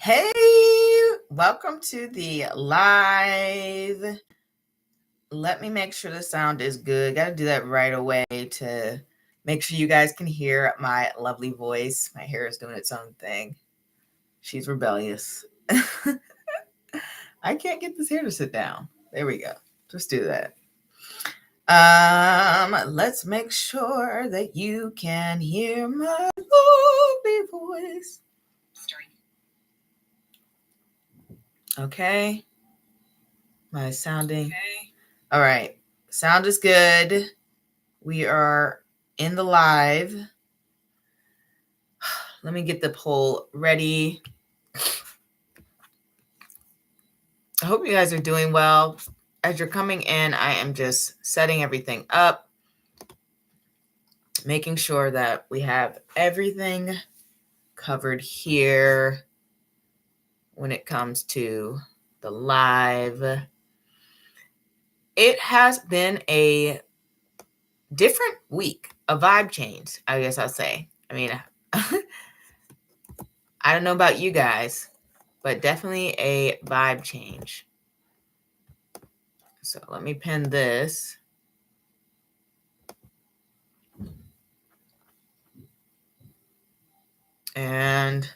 Hey, welcome to the live. Let me make sure the sound is good. Got to do that right away to make sure you guys can hear my lovely voice. My hair is doing its own thing. She's rebellious. I can't get this hair to sit down. There we go. Just do that. Let's make sure that you can hear my lovely voice. Okay. My sounding. Okay. All right. Sound is good. We are in the live. Let me get the poll ready. I hope you guys are doing well. As you're coming in, I am just setting everything up, making sure that we have everything covered here when it comes to the live. It has been a different week, a vibe change, I guess I'll say. I mean, I don't know about you guys, but definitely a vibe change. So let me pin this. And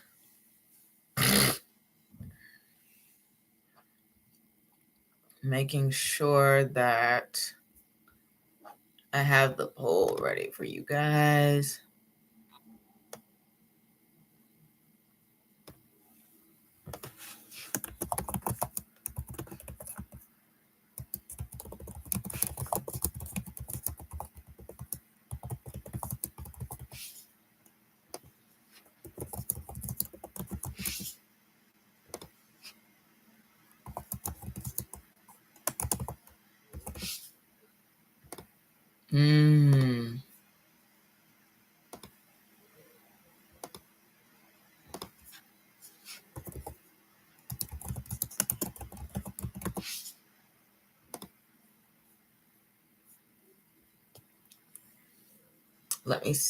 making sure that I have the poll ready for you guys.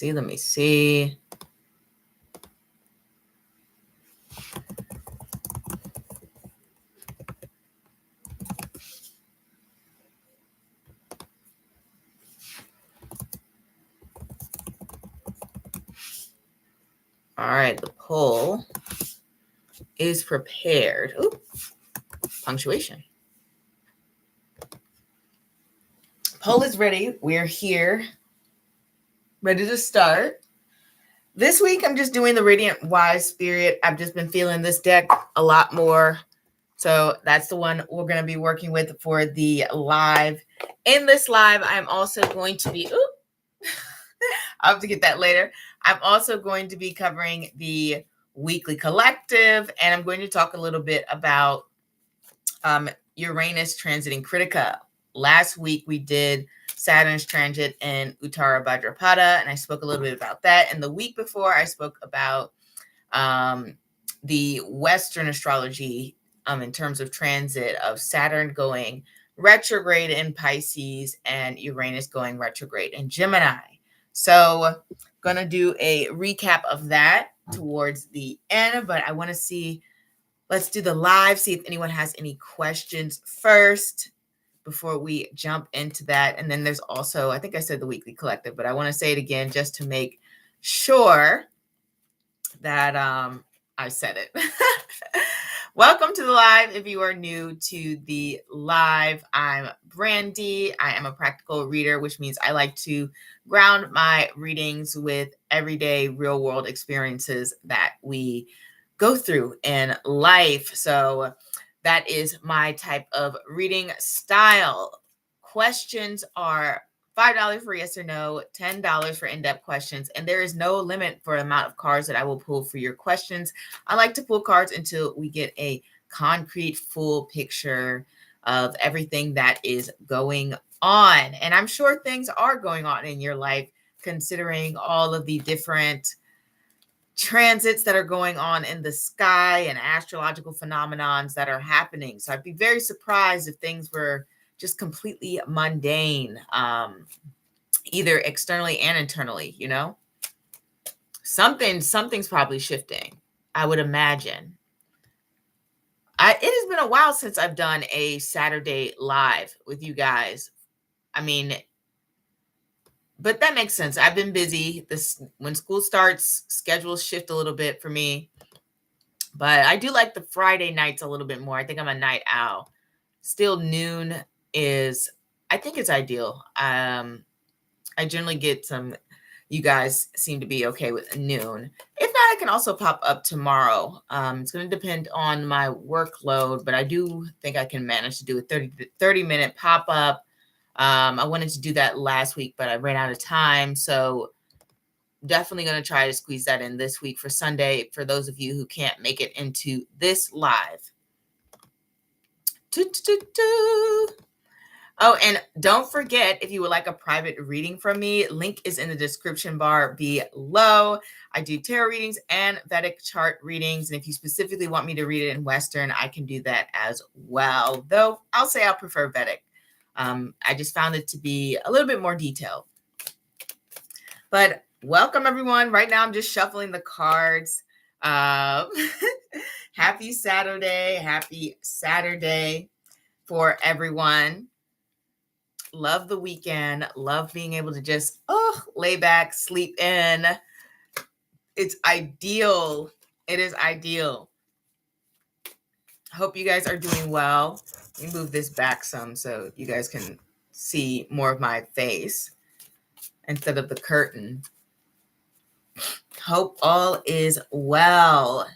Let me see. All right, the poll is prepared. Ooh, punctuation. Poll is ready. We're here, ready to start. This week, I'm just doing the Radiant Wise Spirit. I've just been feeling this deck a lot more. So that's the one we're going to be working with for the live. In this live, I'm also going to be, I'll have to get that later. I'm also going to be covering the weekly collective, and I'm going to talk a little bit about Uranus transiting Krittika. Last week, we did Saturn's transit in Uttara Bhadrapada, and I spoke a little bit about that. And the week before, I spoke about the Western astrology in terms of transit of Saturn going retrograde in Pisces and Uranus going retrograde in Gemini. So going to do a recap of that towards the end, but I want to see, let's do the live, see if anyone has any questions first before we jump into that. And then there's also, I think I said the weekly collective, but I want to say it again just to make sure that I said it. Welcome to the live. If you are new to the live, I'm Brandy. I am a practical reader, which means I like to ground my readings with everyday real world experiences that we go through in life. So that is my type of reading style. Questions are $5 for yes or no, $10 for in-depth questions, and there is no limit for the amount of cards that I will pull for your questions. I like to pull cards until we get a concrete, full picture of everything that is going on. And I'm sure things are going on in your life, considering all of the different transits that are going on in the sky and astrological phenomenons that are happening. So I'd be very surprised if things were just completely mundane, either externally and internally, you know? Something's probably shifting, I would imagine. It has been a while since I've done a Saturday live with you guys. I mean, but that makes sense. I've been busy. When school starts, schedules shift a little bit for me. But I do like the Friday nights a little bit more. I think I'm a night owl. Still noon is, I think it's ideal. I generally get some, you guys seem to be okay with noon. If not, I can also pop up tomorrow. It's going to depend on my workload, but I do think I can manage to do a 30-minute pop up. I wanted to do that last week, but I ran out of time. So definitely going to try to squeeze that in this week for Sunday for those of you who can't make it into this live. Oh, and don't forget, if you would like a private reading from me, link is in the description bar below. I do tarot readings and Vedic chart readings. And if you specifically want me to read it in Western, I can do that as well. Though I'll say I prefer Vedic. I just found it to be a little bit more detailed. But welcome, everyone. Right now, I'm just shuffling the cards. Happy Saturday. Happy Saturday for everyone. Love the weekend. Love being able to just lay back, sleep in. It's ideal. It is ideal. Hope you guys are doing well. Let me move this back some so you guys can see more of my face instead of the curtain. Hope all is well.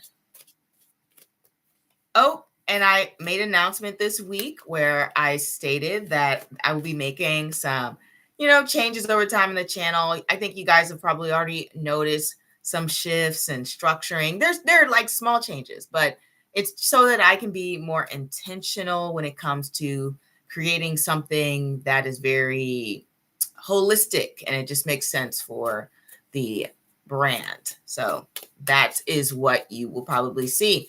Oh, and I made an announcement this week where I stated that I will be making some, changes over time in the channel. I think you guys have probably already noticed some shifts and structuring. They're like small changes, but it's so that I can be more intentional when it comes to creating something that is very holistic and it just makes sense for the brand. So that is what you will probably see.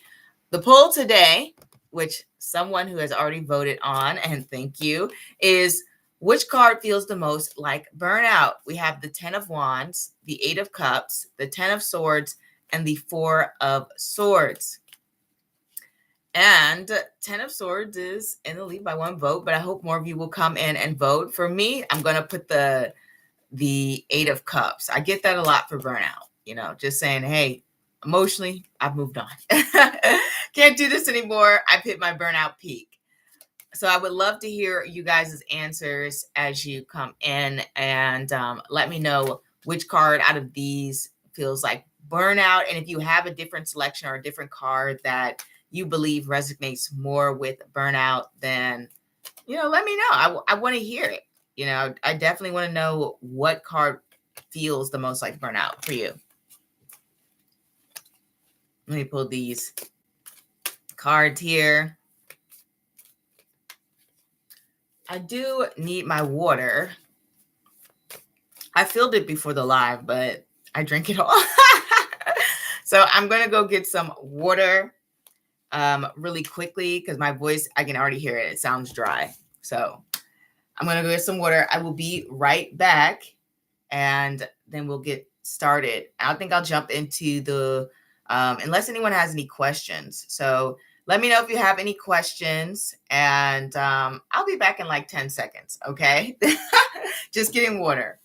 The poll today, which someone who has already voted on, and thank you, is which card feels the most like burnout? We have the 10 of Wands, the 8 of Cups, the 10 of Swords, and the 4 of Swords. And 10 of Swords is in the lead by 1 vote, but I hope more of you will come in and vote. For me, I'm going to put the 8 of Cups. I get that a lot for burnout, just saying, hey, emotionally, I've moved on. Can't do this anymore. I've hit my burnout peak. So I would love to hear you guys' answers as you come in and let me know which card out of these feels like burnout. And if you have a different selection or a different card that you believe resonates more with burnout, then, let me know. I want to hear it. I definitely want to know what card feels the most like burnout for you. Let me pull these cards here. I do need my water. I filled it before the live, but I drink it all. So I'm going to go get some water really quickly because my voice, I can already hear it. It sounds dry. So I'm going to go get some water. I will be right back and then we'll get started. I think I'll jump into the, unless anyone has any questions. So let me know if you have any questions and I'll be back in like 10 seconds. Okay. Just getting water.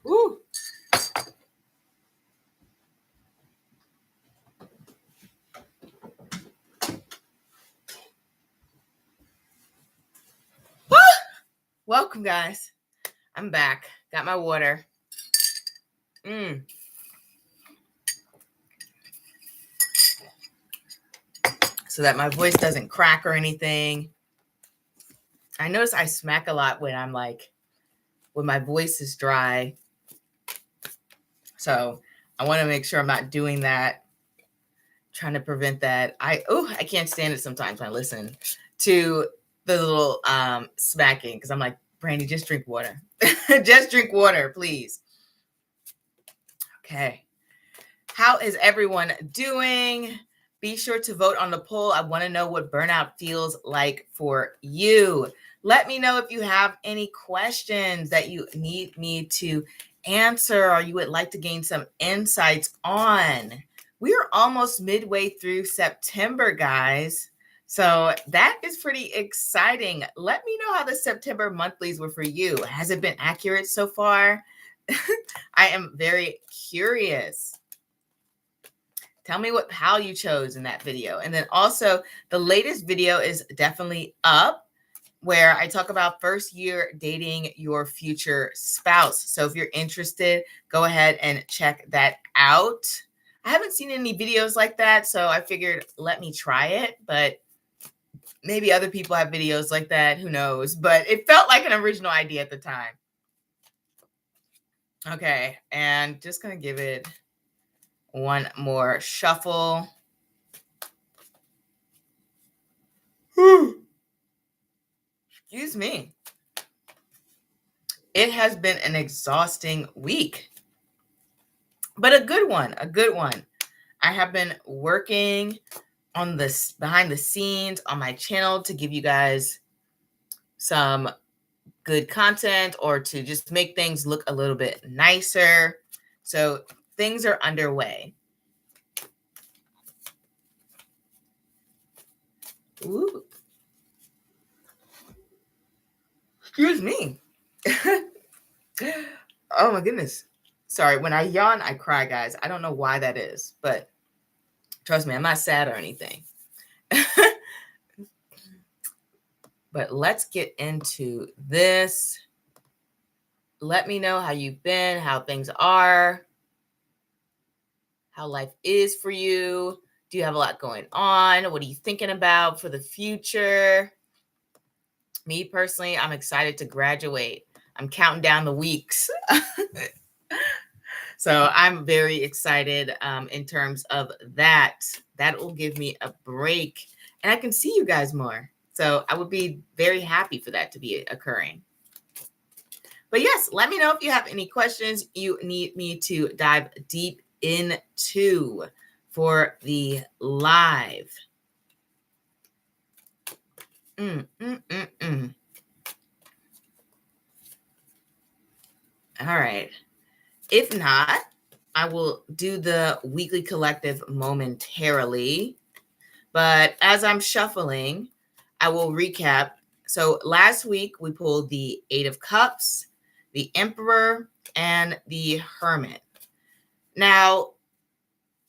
Woo. Welcome, guys. I'm back. Got my water. So that my voice doesn't crack or anything. I notice I smack a lot when when my voice is dry. So I want to make sure I'm not doing that. trying to prevent that. I can't stand it sometimes when I listen to the little smacking, because I'm like, Brandy, just drink water. Just drink water, please. Okay. How is everyone doing? Be sure to vote on the poll. I want to know what burnout feels like for you. Let me know if you have any questions that you need me to answer or you would like to gain some insights on. We are almost midway through September, guys. So that is pretty exciting. Let me know how the September monthlies were for you. Has it been accurate so far? I am very curious. Tell me how you chose in that video. And then also the latest video is definitely up, where I talk about first year dating your future spouse. So if you're interested, go ahead and check that out. I haven't seen any videos like that, so I figured let me try it, but maybe other people have videos like that, who knows? But it felt like an original idea at the time. Okay, and just gonna give it one more shuffle. Excuse me. It has been an exhausting week, but a good one, I have been working on this behind the scenes on my channel to give you guys some good content or to just make things look a little bit nicer. So things are underway. Ooh. Excuse me. Oh my goodness. Sorry, when I yawn, I cry, guys. I don't know why that is, but trust me, I'm not sad or anything. But let's get into this. Let me know how you've been, how things are, how life is for you. Do you have a lot going on? What are you thinking about for the future? Me personally, I'm excited to graduate. I'm counting down the weeks. So I'm very excited in terms of that. That will give me a break and I can see you guys more. So I would be very happy for that to be occurring. But yes, let me know if you have any questions you need me to dive deep into for the live. All right. If not, I will do the weekly collective momentarily. But as I'm shuffling, I will recap. So last week we pulled the Eight of Cups, the Emperor, and the Hermit. Now,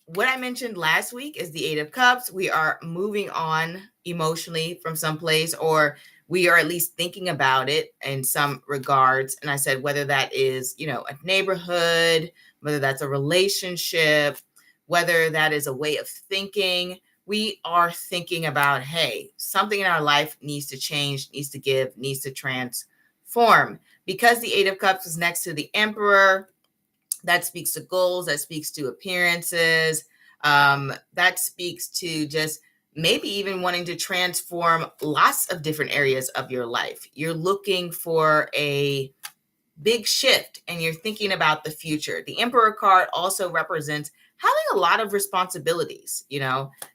what I mentioned last week is the Eight of Cups. We are moving on emotionally from someplace, or we are at least thinking about it in some regards. And I said, whether that is, a neighborhood, whether that's a relationship, whether that is a way of thinking, we are thinking about, hey, something in our life needs to change, needs to give, needs to transform. Because the Eight of Cups is next to the Emperor, that speaks to goals, that speaks to appearances, that speaks to just maybe even wanting to transform lots of different areas of your life. You're looking for a big shift and you're thinking about the future. The Emperor card also represents having a lot of responsibilities,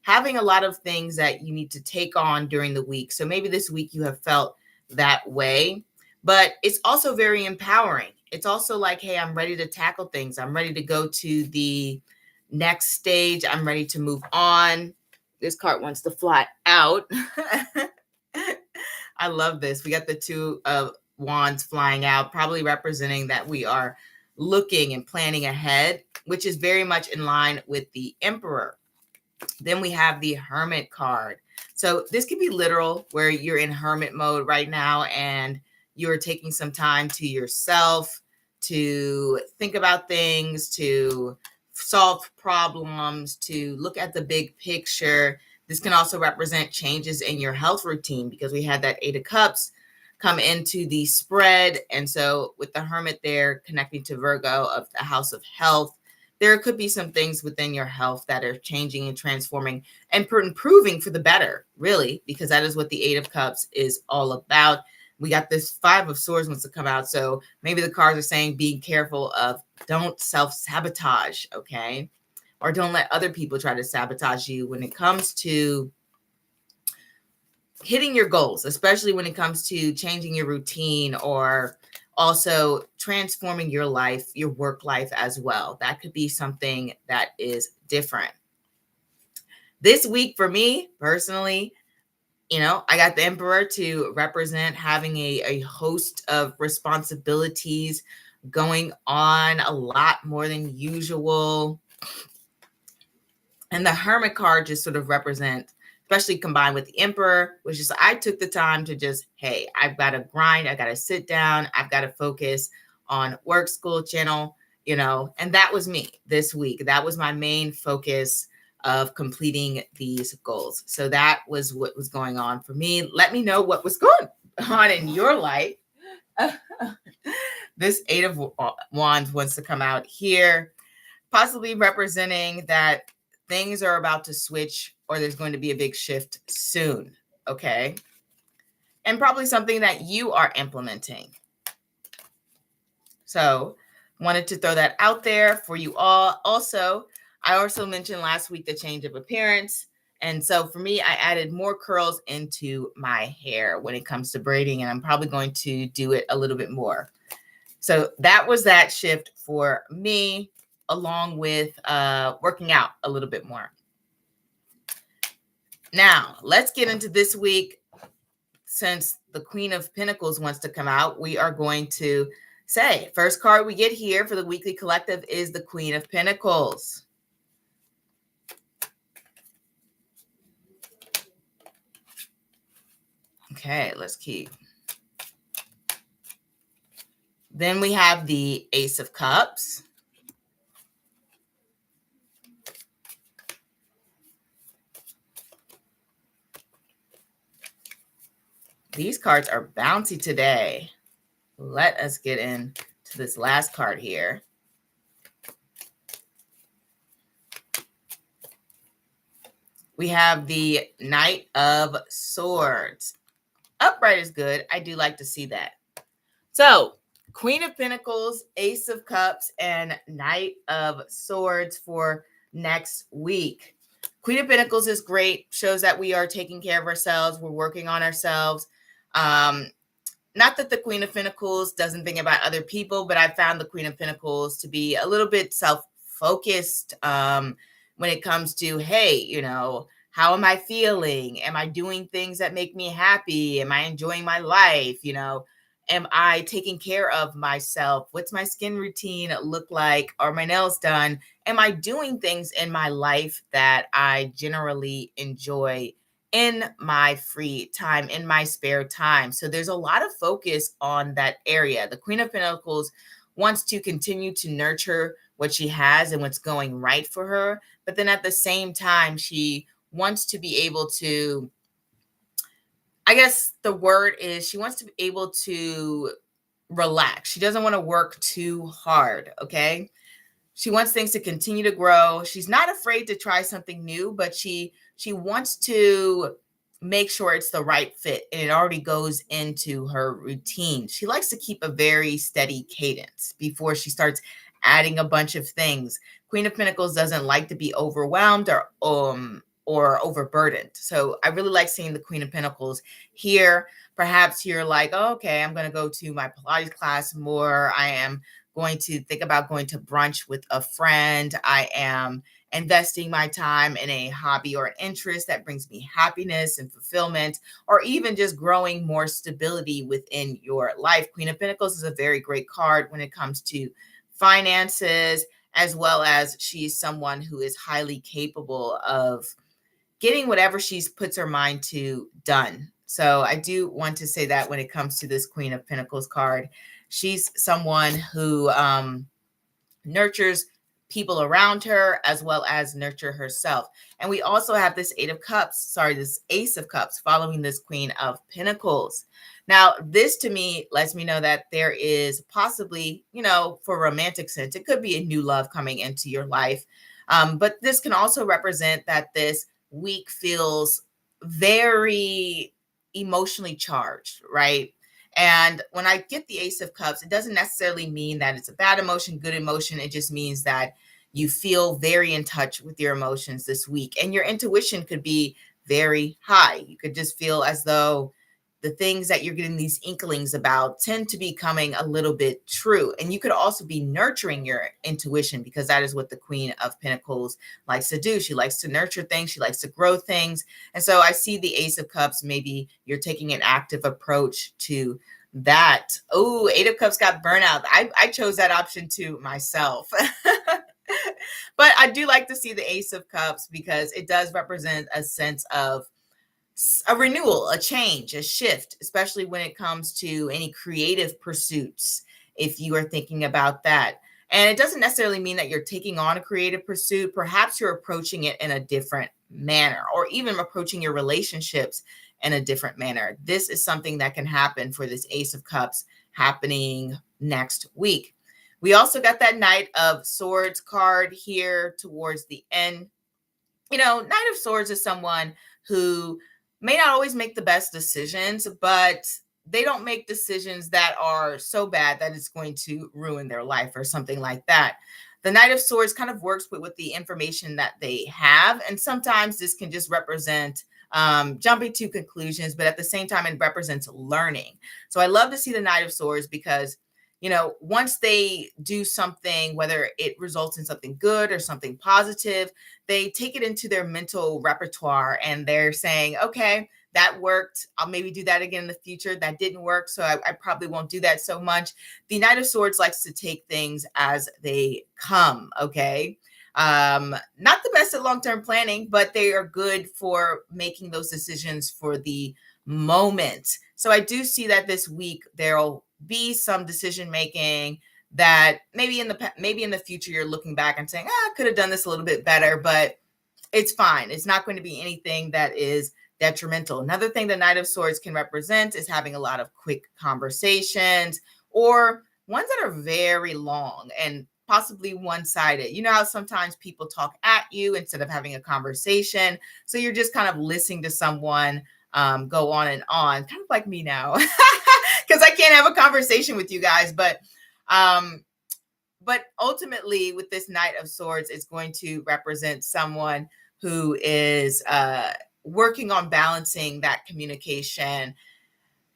having a lot of things that you need to take on during the week. So maybe this week you have felt that way, but it's also very empowering. It's also like, hey, I'm ready to tackle things. I'm ready to go to the next stage. I'm ready to move on. This card wants to fly out. I love this. We got the Two of Wands flying out, probably representing that we are looking and planning ahead, which is very much in line with the Emperor. Then we have the Hermit card. So this could be literal, where you're in hermit mode right now and you're taking some time to yourself to think about things, to solve problems, to look at the big picture. This can also represent changes in your health routine, because we had that Eight of Cups come into the spread. And so with the Hermit there connecting to Virgo of the house of health, there could be some things within your health that are changing and transforming and improving for the better, really, because that is what the Eight of Cups is all about. We got this Five of Swords wants to come out. So maybe the cards are saying, be careful of, don't self-sabotage, okay? Or don't let other people try to sabotage you when it comes to hitting your goals, especially when it comes to changing your routine or also transforming your life, your work life as well. That could be something that is different. This week for me personally, I got the Emperor to represent having a host of responsibilities going on, a lot more than usual. And the Hermit card just sort of represents, especially combined with the Emperor, which is I took the time to just, hey, I've got to grind. I got to sit down. I've got to focus on work, school, channel, and that was me this week. That was my main focus of completing these goals. So that was what was going on for me. Let me know what was going on in your life. This Eight of Wands wants to come out here, possibly representing that things are about to switch or there's going to be a big shift soon, okay? And probably something that you are implementing. So wanted to throw that out there for you all. Also, I also mentioned last week the change of appearance. And so for me, I added more curls into my hair when it comes to braiding, and I'm probably going to do it a little bit more. So that was that shift for me, along with working out a little bit more. Now, let's get into this week. Since the Queen of Pentacles wants to come out, we are going to say, first card we get here for the weekly collective is the Queen of Pentacles. Okay, let's keep. Then we have the Ace of Cups. These cards are bouncy today. Let us get into this last card here. We have the Knight of Swords. Upright is good. I do like to see that. So, Queen of Pentacles, Ace of Cups, and Knight of Swords for next week. Queen of Pentacles is great. Shows that we are taking care of ourselves. We're working on ourselves. Not that the Queen of Pentacles doesn't think about other people, but I found the Queen of Pentacles to be a little bit self-focused when it comes to, hey, how am I feeling? Am I doing things that make me happy? Am I enjoying my life? Am I taking care of myself? What's my skin routine look like? Are my nails done? Am I doing things in my life that I generally enjoy in my free time, in my spare time? So there's a lot of focus on that area. The Queen of Pentacles wants to continue to nurture what she has and what's going right for her. But then at the same time, she wants to be able to, I guess the word is, she wants to be able to relax. She doesn't want to work too hard, okay? She wants things to continue to grow. She's not afraid to try something new, but she wants to make sure it's the right fit and it already goes into her routine. She likes to keep a very steady cadence before she starts adding a bunch of things. Queen of Pentacles doesn't like to be overwhelmed or overburdened. So I really like seeing the Queen of Pentacles here. Perhaps you're like, oh, okay, I'm going to go to my Pilates class more. I am going to think about going to brunch with a friend. I am investing my time in a hobby or an interest that brings me happiness and fulfillment, or even just growing more stability within your life. Queen of Pentacles is a very great card when it comes to finances, as well as she's someone who is highly capable of getting whatever she puts her mind to done. So I do want to say that when it comes to this Queen of Pentacles card, she's someone who nurtures people around her as well as nurture herself. And we also have this this Ace of Cups following this Queen of Pentacles. Now, this to me lets me know that there is possibly, for romantic sense, it could be a new love coming into your life. But this can also represent that this week feels very emotionally charged, right? And when I get the Ace of Cups, it doesn't necessarily mean that it's a bad emotion, good emotion. It just means that you feel very in touch with your emotions this week, and your intuition could be very high. You could just feel as though the things that you're getting these inklings about tend to be coming a little bit true. And you could also be nurturing your intuition, because that is what the Queen of Pentacles likes to do. She likes to nurture things. She likes to grow things. And so I see the Ace of Cups. Maybe you're taking an active approach to that. Oh, Eight of Cups got burnout. I chose that option too myself. But I do like to see the Ace of Cups because it does represent a sense of a renewal, a change, a shift, especially when it comes to any creative pursuits, if you are thinking about that. And it doesn't necessarily mean that you're taking on a creative pursuit. Perhaps you're approaching it in a different manner, or even approaching your relationships in a different manner. This is something that can happen for this Ace of Cups happening next week. We also got that Knight of Swords card here towards the end. Knight of Swords is someone who may not always make the best decisions, but they don't make decisions that are so bad that it's going to ruin their life or something like that. The Knight of Swords kind of works with the information that they have. And sometimes this can just represent jumping to conclusions, but at the same time, it represents learning. So I love to see the Knight of Swords because once they do something, whether it results in something good or something positive, they take it into their mental repertoire and they're saying, okay, that worked. I'll maybe do that again in the future. That didn't work, so I probably won't do that so much. The Knight of Swords likes to take things as they come, okay? Not the best at long-term planning, but they are good for making those decisions for the moment. So I do see that this week there'll be some decision making that maybe in the future you're looking back and saying, I could have done this a little bit better, but it's fine. It's not going to be anything that is detrimental. Another thing the Knight of Swords can represent is having a lot of quick conversations, or ones that are very long and possibly one-sided. You know how sometimes people talk at you instead of having a conversation. So you're just kind of listening to someone go on and on, kind of like me now, because I can't have a conversation with you guys. But ultimately, with this Knight of Swords, it's going to represent someone who is working on balancing that communication.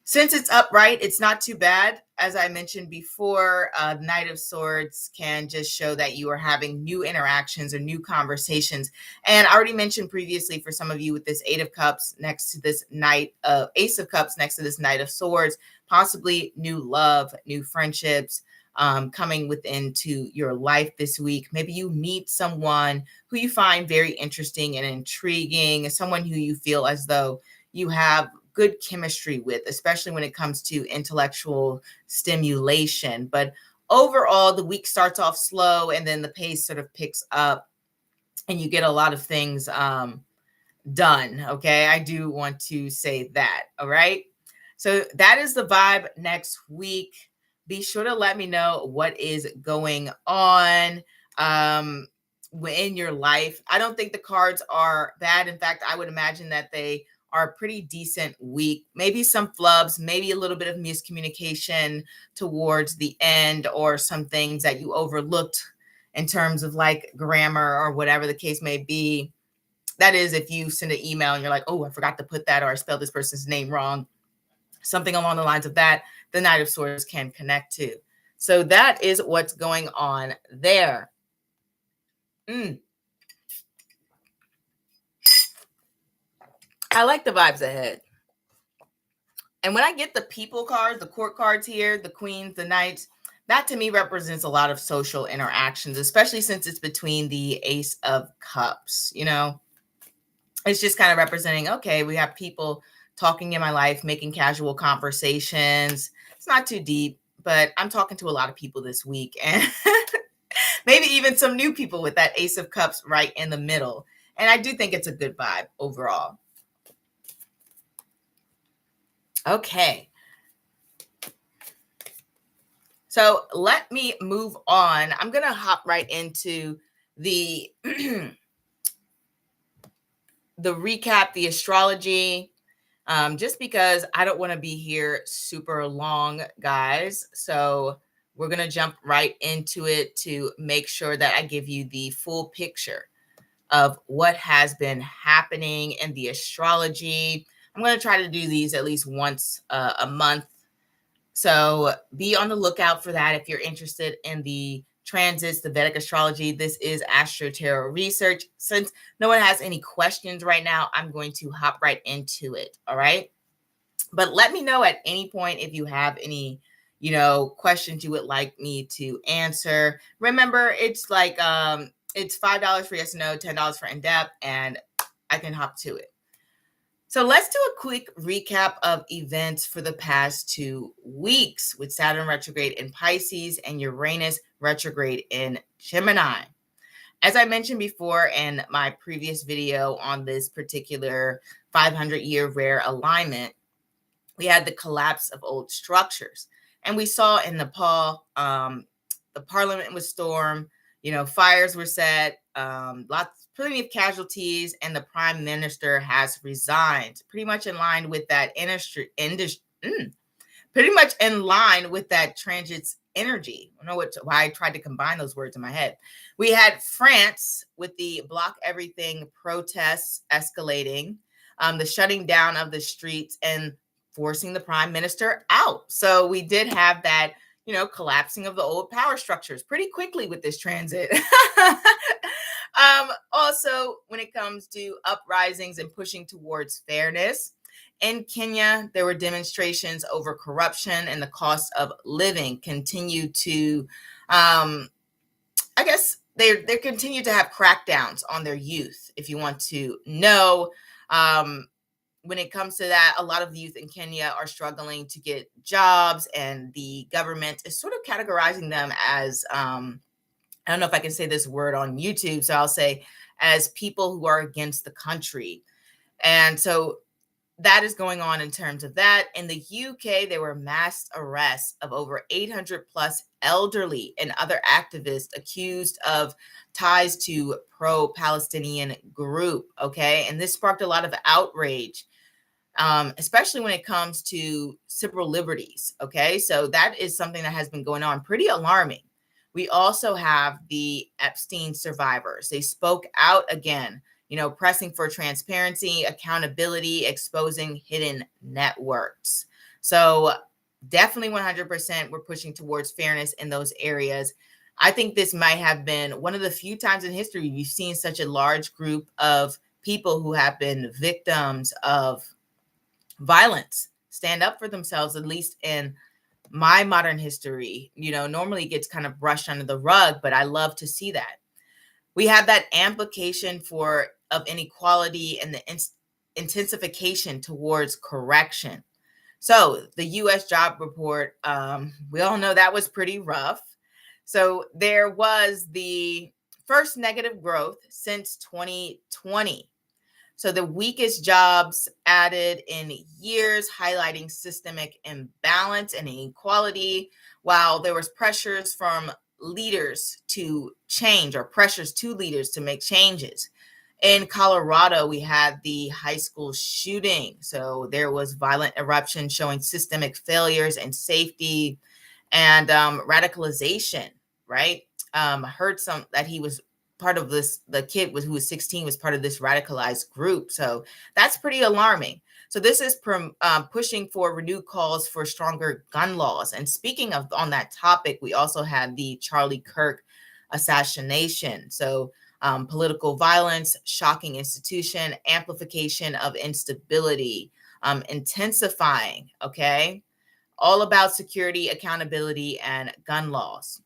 Since it's upright, it's not too bad. As I mentioned before, Knight of Swords can just show that you are having new interactions or new conversations. And I already mentioned previously, for some of you, with this Eight of Cups next to this Ace of Cups next to this Knight of Swords, possibly new love, new friendships coming into your life this week. Maybe you meet someone who you find very interesting and intriguing, someone who you feel as though you have good chemistry with, especially when it comes to intellectual stimulation. But overall, the week starts off slow and then the pace sort of picks up and you get a lot of things done. Okay. I do want to say that. All right. So that is the vibe next week. Be sure to let me know what is going on in your life. I don't think the cards are bad. In fact, I would imagine that they are a pretty decent week. Maybe some flubs, maybe a little bit of miscommunication towards the end, or some things that you overlooked in terms of like grammar or whatever the case may be. That is, if you send an email and you're like, oh, I forgot to put that, or I spelled this person's name wrong. Something along the lines of that, the Knight of Swords can connect to. So that is what's going on there. I like the vibes ahead. And when I get the people cards, the court cards here, the queens, the knights, that to me represents a lot of social interactions, especially since it's between the Ace of Cups. It's just kind of representing, okay, we have people talking in my life, making casual conversations. It's not too deep, but I'm talking to a lot of people this week, and maybe even some new people with that Ace of Cups right in the middle. And I do think it's a good vibe overall. Okay, So let me move on. I'm going to hop right into the the recap, the astrology, just because I don't want to be here super long, guys. So we're going to jump right into it to make sure that I give you the full picture of what has been happening in the astrology. I'm going to try to do these at least once a month. So be on the lookout for that if you're interested in the transits, the Vedic astrology. This is Astro-Tarot research. Since no one has any questions right now, I'm going to hop right into it. All right. But let me know at any point if you have any, questions you would like me to answer. Remember, it's like it's $5 for yes and no, $10 for in-depth, and I can hop to it. So let's do a quick recap of events for the past 2 weeks with Saturn retrograde in Pisces and Uranus retrograde in Gemini. As I mentioned before in my previous video on this particular 500-year rare alignment, we had the collapse of old structures. And we saw in Nepal, the parliament was stormed, fires were set, plenty of casualties, and the prime minister has resigned, pretty much in line with that pretty much in line with that transit's energy. I don't know why I tried to combine those words in my head. We had France with the block everything protests escalating, the shutting down of the streets and forcing the prime minister out. So we did have that, collapsing of the old power structures pretty quickly with this transit. Also, when it comes to uprisings and pushing towards fairness, in Kenya, there were demonstrations over corruption and the cost of living continue to, I guess they continue to have crackdowns on their youth. If you want to know, when it comes to that, a lot of the youth in Kenya are struggling to get jobs, and the government is sort of categorizing them as, I don't know if I can say this word on YouTube, so I'll say as people who are against the country. And so that is going on in terms of that. In the UK, there were mass arrests of over 800 plus elderly and other activists accused of ties to pro-Palestinian group. Okay. And this sparked a lot of outrage, especially when it comes to civil liberties. Okay. So that is something that has been going on, pretty alarming. We also have the Epstein survivors. They spoke out again, pressing for transparency, accountability, exposing hidden networks. So definitely 100% we're pushing towards fairness in those areas. I think this might have been one of the few times in history we've seen such a large group of people who have been victims of violence stand up for themselves, at least in my modern history. Normally it gets kind of brushed under the rug, but I love to see that. We have that amplification of inequality and the intensification towards correction. So the U.S. job report, we all know that was pretty rough. So there was the first negative growth since 2020. So the weakest jobs added in years, highlighting systemic imbalance and inequality, while there was pressures from leaders to change, or pressures to leaders to make changes. In Colorado, we had the high school shooting. So there was violent eruption showing systemic failures and safety and radicalization, right? I heard that he was part of this, the kid who was 16 was part of this radicalized group. So that's pretty alarming. So this is pushing for renewed calls for stronger gun laws. And speaking of on that topic, we also had the Charlie Kirk assassination. So political violence, shocking institution, amplification of instability, intensifying, okay? All about security, accountability, and gun laws.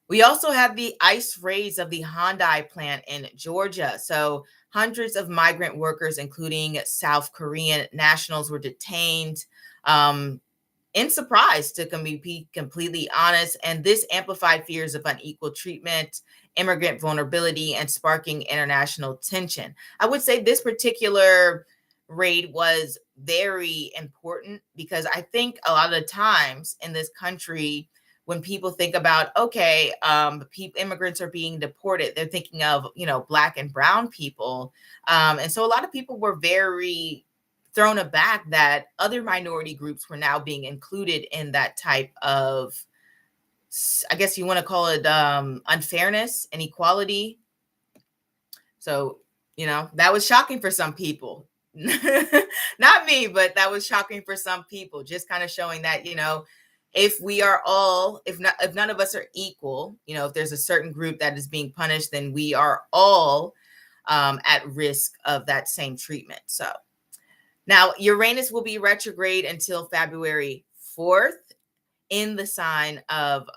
We also have the ICE raids of the Hyundai plant in Georgia. So hundreds of migrant workers, including South Korean nationals, were detained in surprise, to be completely honest. And this amplified fears of unequal treatment, immigrant vulnerability, and sparking international tension. I would say this particular raid was very important, because I think a lot of the times in this country, when people think about, okay, immigrants are being deported, they're thinking of, Black and brown people. And so a lot of people were very thrown aback that other minority groups were now being included in that type of, I guess you want to call it unfairness, inequality. So, that was shocking for some people. Not me, but that was shocking for some people, just kind of showing that, if we are all, if none of us are equal, if there's a certain group that is being punished, then we are all at risk of that same treatment. So now Uranus will be retrograde until February 4th in the sign of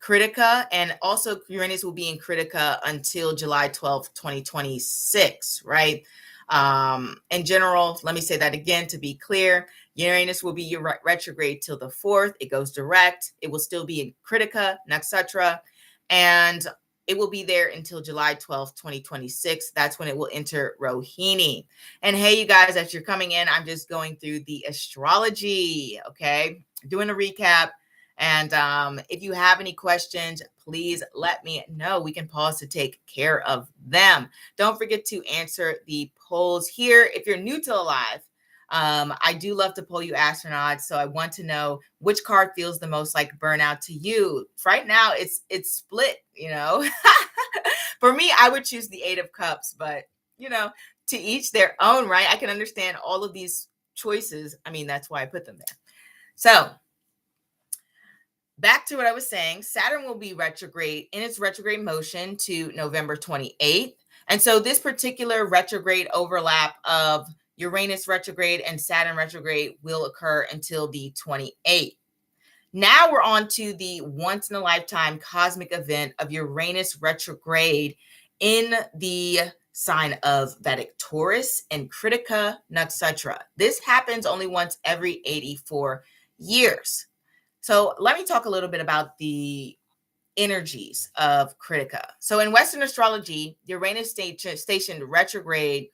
Krittika, and also Uranus will be in Krittika until July 12th, 2026, right? In general, let me say that again to be clear. Uranus will be retrograde till the 4th. It goes direct. It will still be in Krittika, Nakshatra, and it will be there until July 12th, 2026. That's when it will enter Rohini. And hey, you guys, as you're coming in, I'm just going through the astrology, okay? Doing a recap. And if you have any questions, please let me know. We can pause to take care of them. Don't forget to answer the polls here. If you're new to the live, I do love to poll you astronauts. So I want to know which card feels the most like burnout to you. Right now, it's split, For me, I would choose the 8 of Cups, but, to each their own, right? I can understand all of these choices. I mean, that's why I put them there. So back to what I was saying, Saturn will be retrograde in its retrograde motion to November 28th. And so this particular retrograde overlap of Uranus retrograde and Saturn retrograde will occur until the 28th. Now we're on to the once in a lifetime cosmic event of Uranus retrograde in the sign of Vedic Taurus and Krittika Nakshatra. This happens only once every 84 years. So let me talk a little bit about the energies of Krittika. So in Western astrology, Uranus stationed retrograde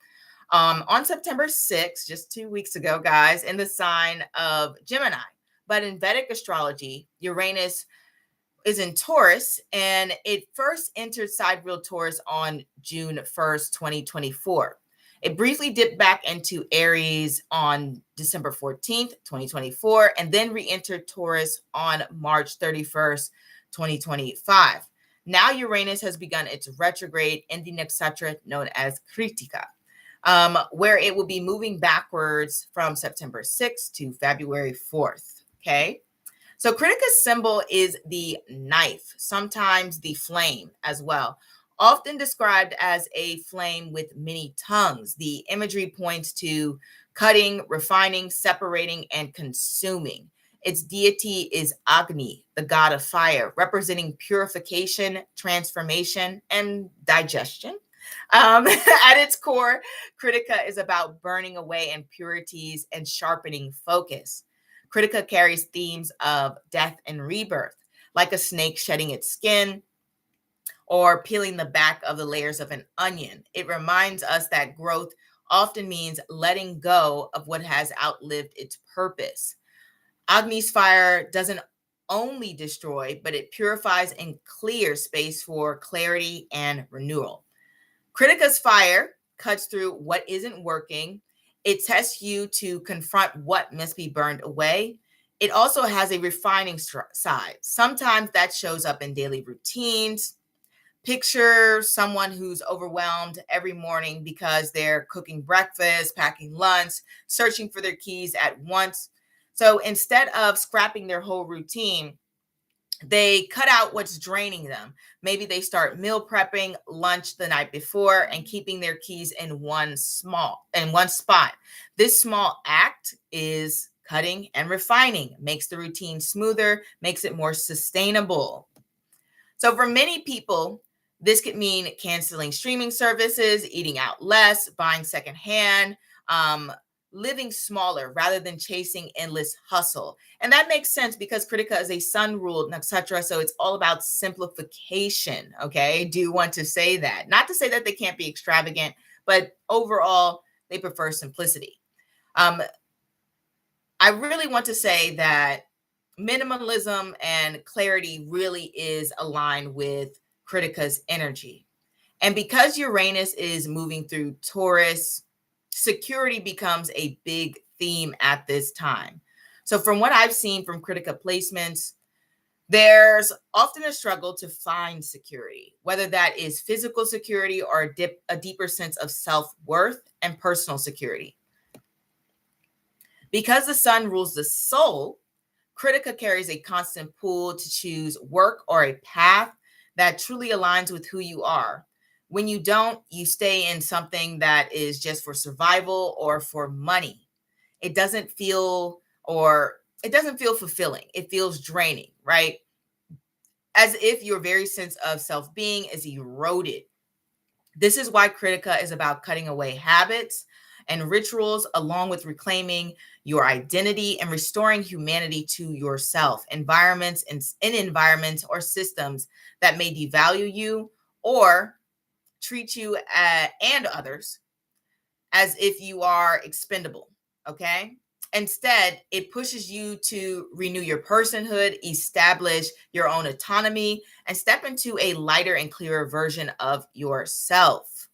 on September 6th, just 2 weeks ago, guys, in the sign of Gemini. But in Vedic astrology, Uranus is in Taurus, and it first entered sidereal Taurus on June 1st, 2024. It briefly dipped back into Aries on December 14th, 2024, and then re-entered Taurus on March 31st, 2025. Now Uranus has begun its retrograde in the nakshatra known as Krittika, where it will be moving backwards from September 6th to February 4th, okay? So Krittika's symbol is the knife, sometimes the flame as well. Often described as a flame with many tongues, the imagery points to cutting, refining, separating, and consuming. Its deity is Agni, the god of fire, representing purification, transformation, and digestion. At its core, Krittika is about burning away impurities and sharpening focus. Krittika carries themes of death and rebirth, like a snake shedding its skin or peeling the back of the layers of an onion. It reminds us that growth often means letting go of what has outlived its purpose. Agni's fire doesn't only destroy, but it purifies and clears space for clarity and renewal. Krittika's fire cuts through what isn't working. It tests you to confront what must be burned away. It also has a refining side. Sometimes that shows up in daily routines. Picture someone who's overwhelmed every morning because they're cooking breakfast, packing lunch, searching for their keys at once. So instead of scrapping their whole routine, they cut out what's draining them. Maybe they start meal prepping lunch the night before and keeping their keys in one spot. This small act is cutting and refining, makes the routine smoother, makes it more sustainable. So for many people, this could mean canceling streaming services, eating out less, buying secondhand, living smaller rather than chasing endless hustle. And that makes sense because Krittika is a sun-ruled nakshatra, so it's all about simplification, okay? Do you want to say that? Not to say that they can't be extravagant, but overall, they prefer simplicity. I really want to say that minimalism and clarity really is aligned with Krittika's energy. And because Uranus is moving through Taurus, security becomes a big theme at this time. So, from what I've seen from Krittika placements, there's often a struggle to find security, whether that is physical security or a deeper sense of self-worth and personal security. Because the sun rules the soul, Krittika carries a constant pull to choose work or a path that truly aligns with who you are. When you don't, you stay in something that is just for survival or for money. It doesn't feel fulfilling. It feels draining, right? As if your very sense of self-being is eroded. This is why Krittika is about cutting away habits and rituals, along with reclaiming your identity and restoring humanity to yourself. Environments in environments or systems that may devalue you or treat you and others as if you are expendable. Okay. Instead, it pushes you to renew your personhood, establish your own autonomy, and step into a lighter and clearer version of yourself.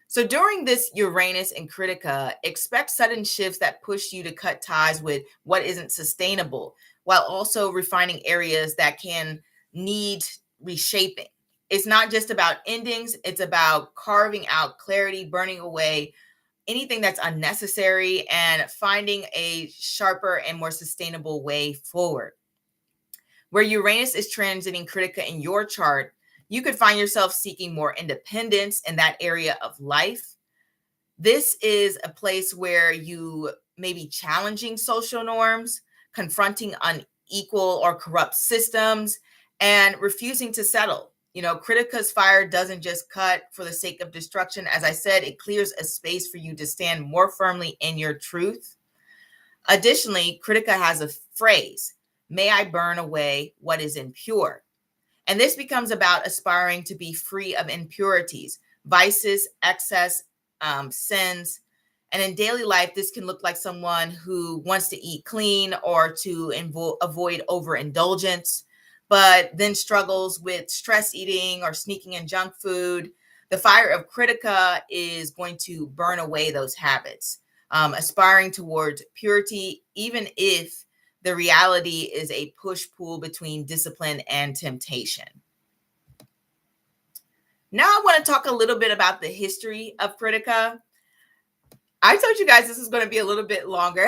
So during this Uranus and Krittika, expect sudden shifts that push you to cut ties with what isn't sustainable, while also refining areas that can need reshaping. It's not just about endings, it's about carving out clarity, burning away anything that's unnecessary, and finding a sharper and more sustainable way forward. Where Uranus is transiting Krittika in your chart, you could find yourself seeking more independence in that area of life. This is a place where you may be challenging social norms, confronting unequal or corrupt systems, and refusing to settle. Krittika's fire doesn't just cut for the sake of destruction. As I said, it clears a space for you to stand more firmly in your truth. Additionally, Krittika has a phrase, "May I burn away what is impure." And this becomes about aspiring to be free of impurities, vices, excess, sins. And in daily life, this can look like someone who wants to eat clean or to avoid overindulgence, but then struggles with stress eating or sneaking in junk food. The fire of Krittika is going to burn away those habits, aspiring towards purity, even if the reality is a push-pull between discipline and temptation. Now I want to talk a little bit about the history of Krittika. I told you guys this is going to be a little bit longer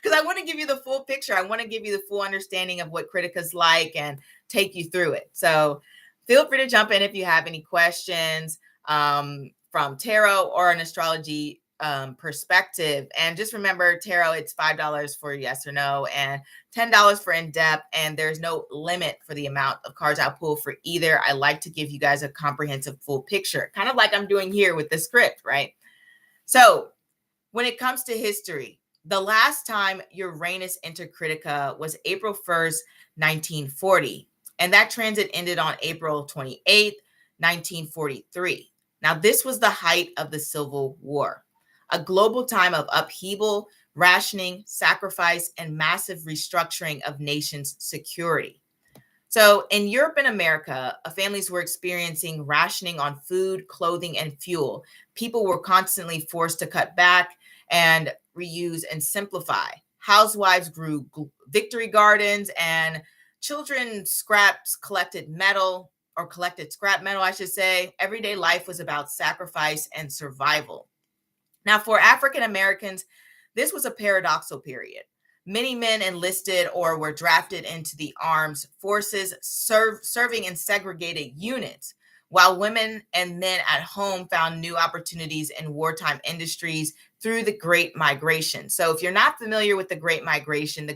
because I want to give you the full picture. I want to give you the full understanding of what Krittika's like and take you through it. So feel free to jump in if you have any questions from tarot or an astrology perspective. And just remember, tarot, it's $5 for yes or no and $10 for in-depth, and there's no limit for the amount of cards I pull for either. I like to give you guys a comprehensive full picture, kind of like I'm doing here with the script, right? So when it comes to history, the last time Uranus entered Krittika was April 1st, 1940, and that transit ended on April 28th, 1943. Now, this was the height of the Civil War, a global time of upheaval, rationing, sacrifice, and massive restructuring of nations' security. So in Europe and America, families were experiencing rationing on food, clothing, and fuel. People were constantly forced to cut back and reuse and simplify. Housewives grew victory gardens, and children collected scrap metal, I should say. Everyday life was about sacrifice and survival. Now, for African Americans, this was a paradoxical period. Many men enlisted or were drafted into the armed forces, serving in segregated units, while women and men at home found new opportunities in wartime industries through the Great Migration. So if you're not familiar with the Great Migration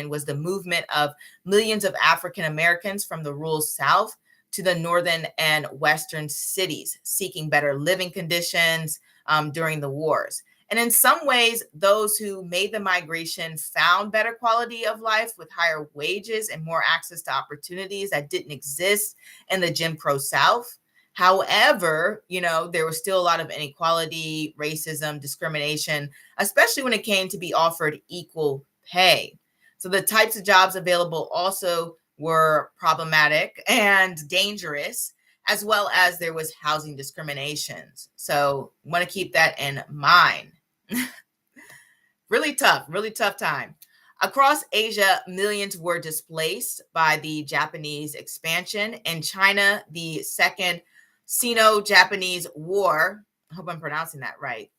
was the movement of millions of African Americans from the rural South to the northern and western cities, seeking better living conditions during the wars. And in some ways, those who made the migration found better quality of life with higher wages and more access to opportunities that didn't exist in the Jim Crow South. However, there was still a lot of inequality, racism, discrimination, especially when it came to be offered equal pay. So the types of jobs available also were problematic and dangerous, as well as there was housing discriminations. So want to keep that in mind. Really tough time. Across Asia, millions were displaced by the Japanese expansion. In China, the Second Sino-Japanese War, I hope I'm pronouncing that right,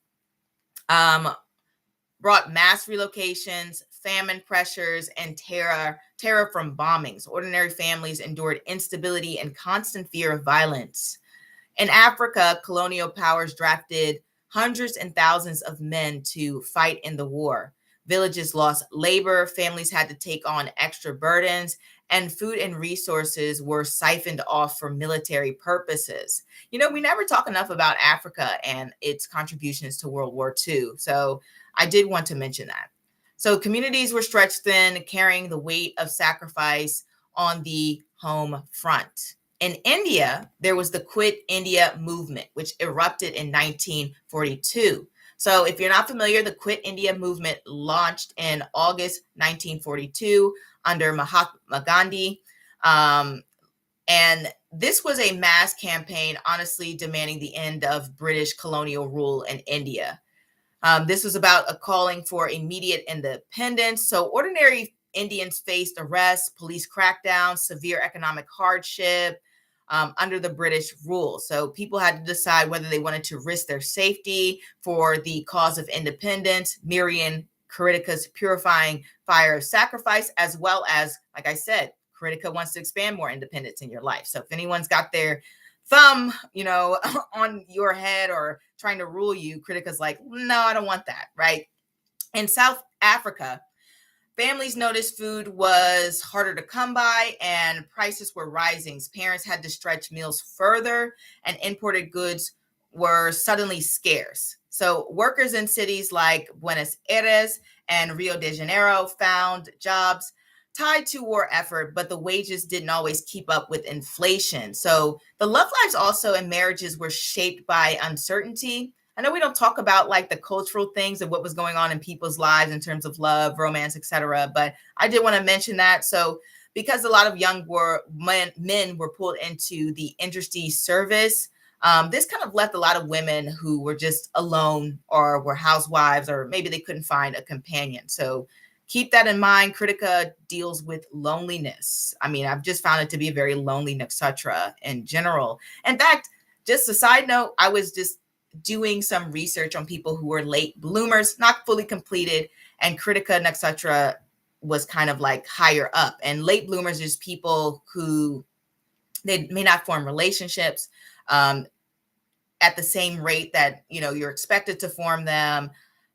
brought mass relocations, famine pressures, and terror from bombings. Ordinary families endured instability and constant fear of violence. In Africa, colonial powers drafted hundreds and thousands of men to fight in the war. Villages lost labor, families had to take on extra burdens, and food and resources were siphoned off for military purposes. We never talk enough about Africa and its contributions to World War II. So I did want to mention that. So communities were stretched thin, carrying the weight of sacrifice on the home front. In India, there was the Quit India movement, which erupted in 1942. So if you're not familiar, the Quit India movement launched in August 1942 under Mahatma Gandhi. And this was a mass campaign, honestly, demanding the end of British colonial rule in India. This was about a calling for immediate independence. So ordinary Indians faced arrests, police crackdowns, severe economic hardship under the British rule. So people had to decide whether they wanted to risk their safety for the cause of independence, mirroring Krittika's purifying fire of sacrifice, as well as, like I said, Krittika wants to expand more independence in your life. So if anyone's got their thumb, on your head or trying to rule you, Krittika's like, no, I don't want that, right? In South Africa, families noticed food was harder to come by and prices were rising. Parents had to stretch meals further and imported goods were suddenly scarce. So workers in cities like Buenos Aires and Rio de Janeiro found jobs tied to war effort, but the wages didn't always keep up with inflation. So the love lives also in marriages were shaped by uncertainty. I know we don't talk about like the cultural things of what was going on in people's lives in terms of love, romance, etc. But I did want to mention that. So because a lot of young men were pulled into the industry service, this kind of left a lot of women who were just alone or were housewives, or maybe they couldn't find a companion. So keep that in mind. Krittika deals with loneliness. I mean, I've just found it to be a very lonely nakshatra in general. In fact, just a side note, I was just doing some research on people who were late bloomers, not fully completed, and Krittika nakshatra was kind of like higher up. And late bloomers is people who they may not form relationships at the same rate that you're expected to form them,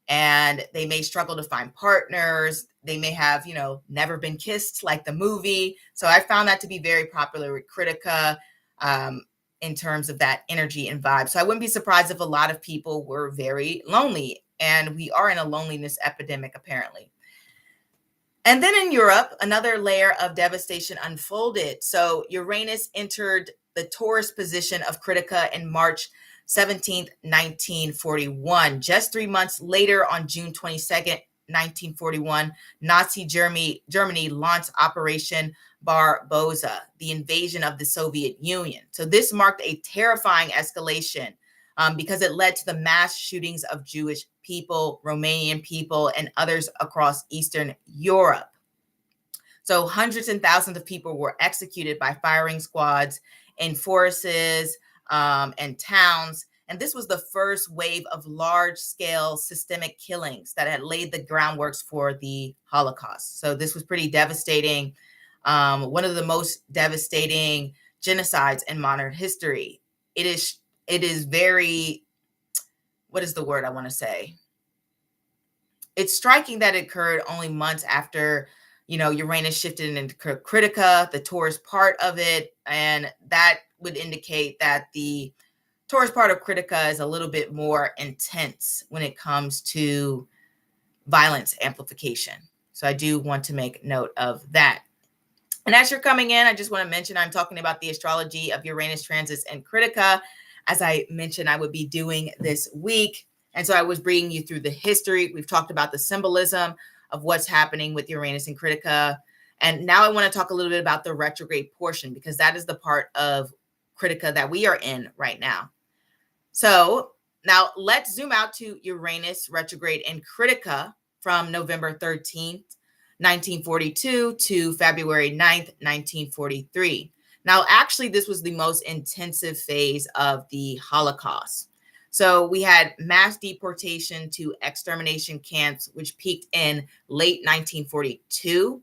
and they may struggle to find partners. They may have never been kissed like the movie. So I found that to be very popular with Krittika in terms of that energy and vibe. So I wouldn't be surprised if a lot of people were very lonely, and we are in a loneliness epidemic apparently. And then in Europe, another layer of devastation unfolded. So Uranus entered the Taurus position of Krittika in March 17th, 1941. Just 3 months later, on June 22nd, 1941, Nazi Germany launched Operation Barbarossa, the invasion of the Soviet Union. So this marked a terrifying escalation because it led to the mass shootings of Jewish people, Romanian people, and others across Eastern Europe. So hundreds and thousands of people were executed by firing squads in forests and towns. And this was the first wave of large-scale systemic killings that had laid the groundworks for the Holocaust. So this was pretty devastating. One of the most devastating genocides in modern history. It is very, what is the word I want to say? It's striking that it occurred only months after, Uranus shifted into Krittika, the Taurus part of it. And that would indicate that the Taurus part of Krittika is a little bit more intense when it comes to violence amplification. So I do want to make note of that. And as you're coming in, I just want to mention I'm talking about the astrology of Uranus transits and Krittika. As I mentioned, I would be doing this week. And so I was bringing you through the history. We've talked about the symbolism of what's happening with Uranus and Krittika. And now I want to talk a little bit about the retrograde portion, because that is the part of Krittika that we are in right now. So now let's zoom out to Uranus retrograde and Krittika from November 13th, 1942 to February 9th, 1943. Now, actually, this was the most intensive phase of the Holocaust. So we had mass deportation to extermination camps, which peaked in late 1942.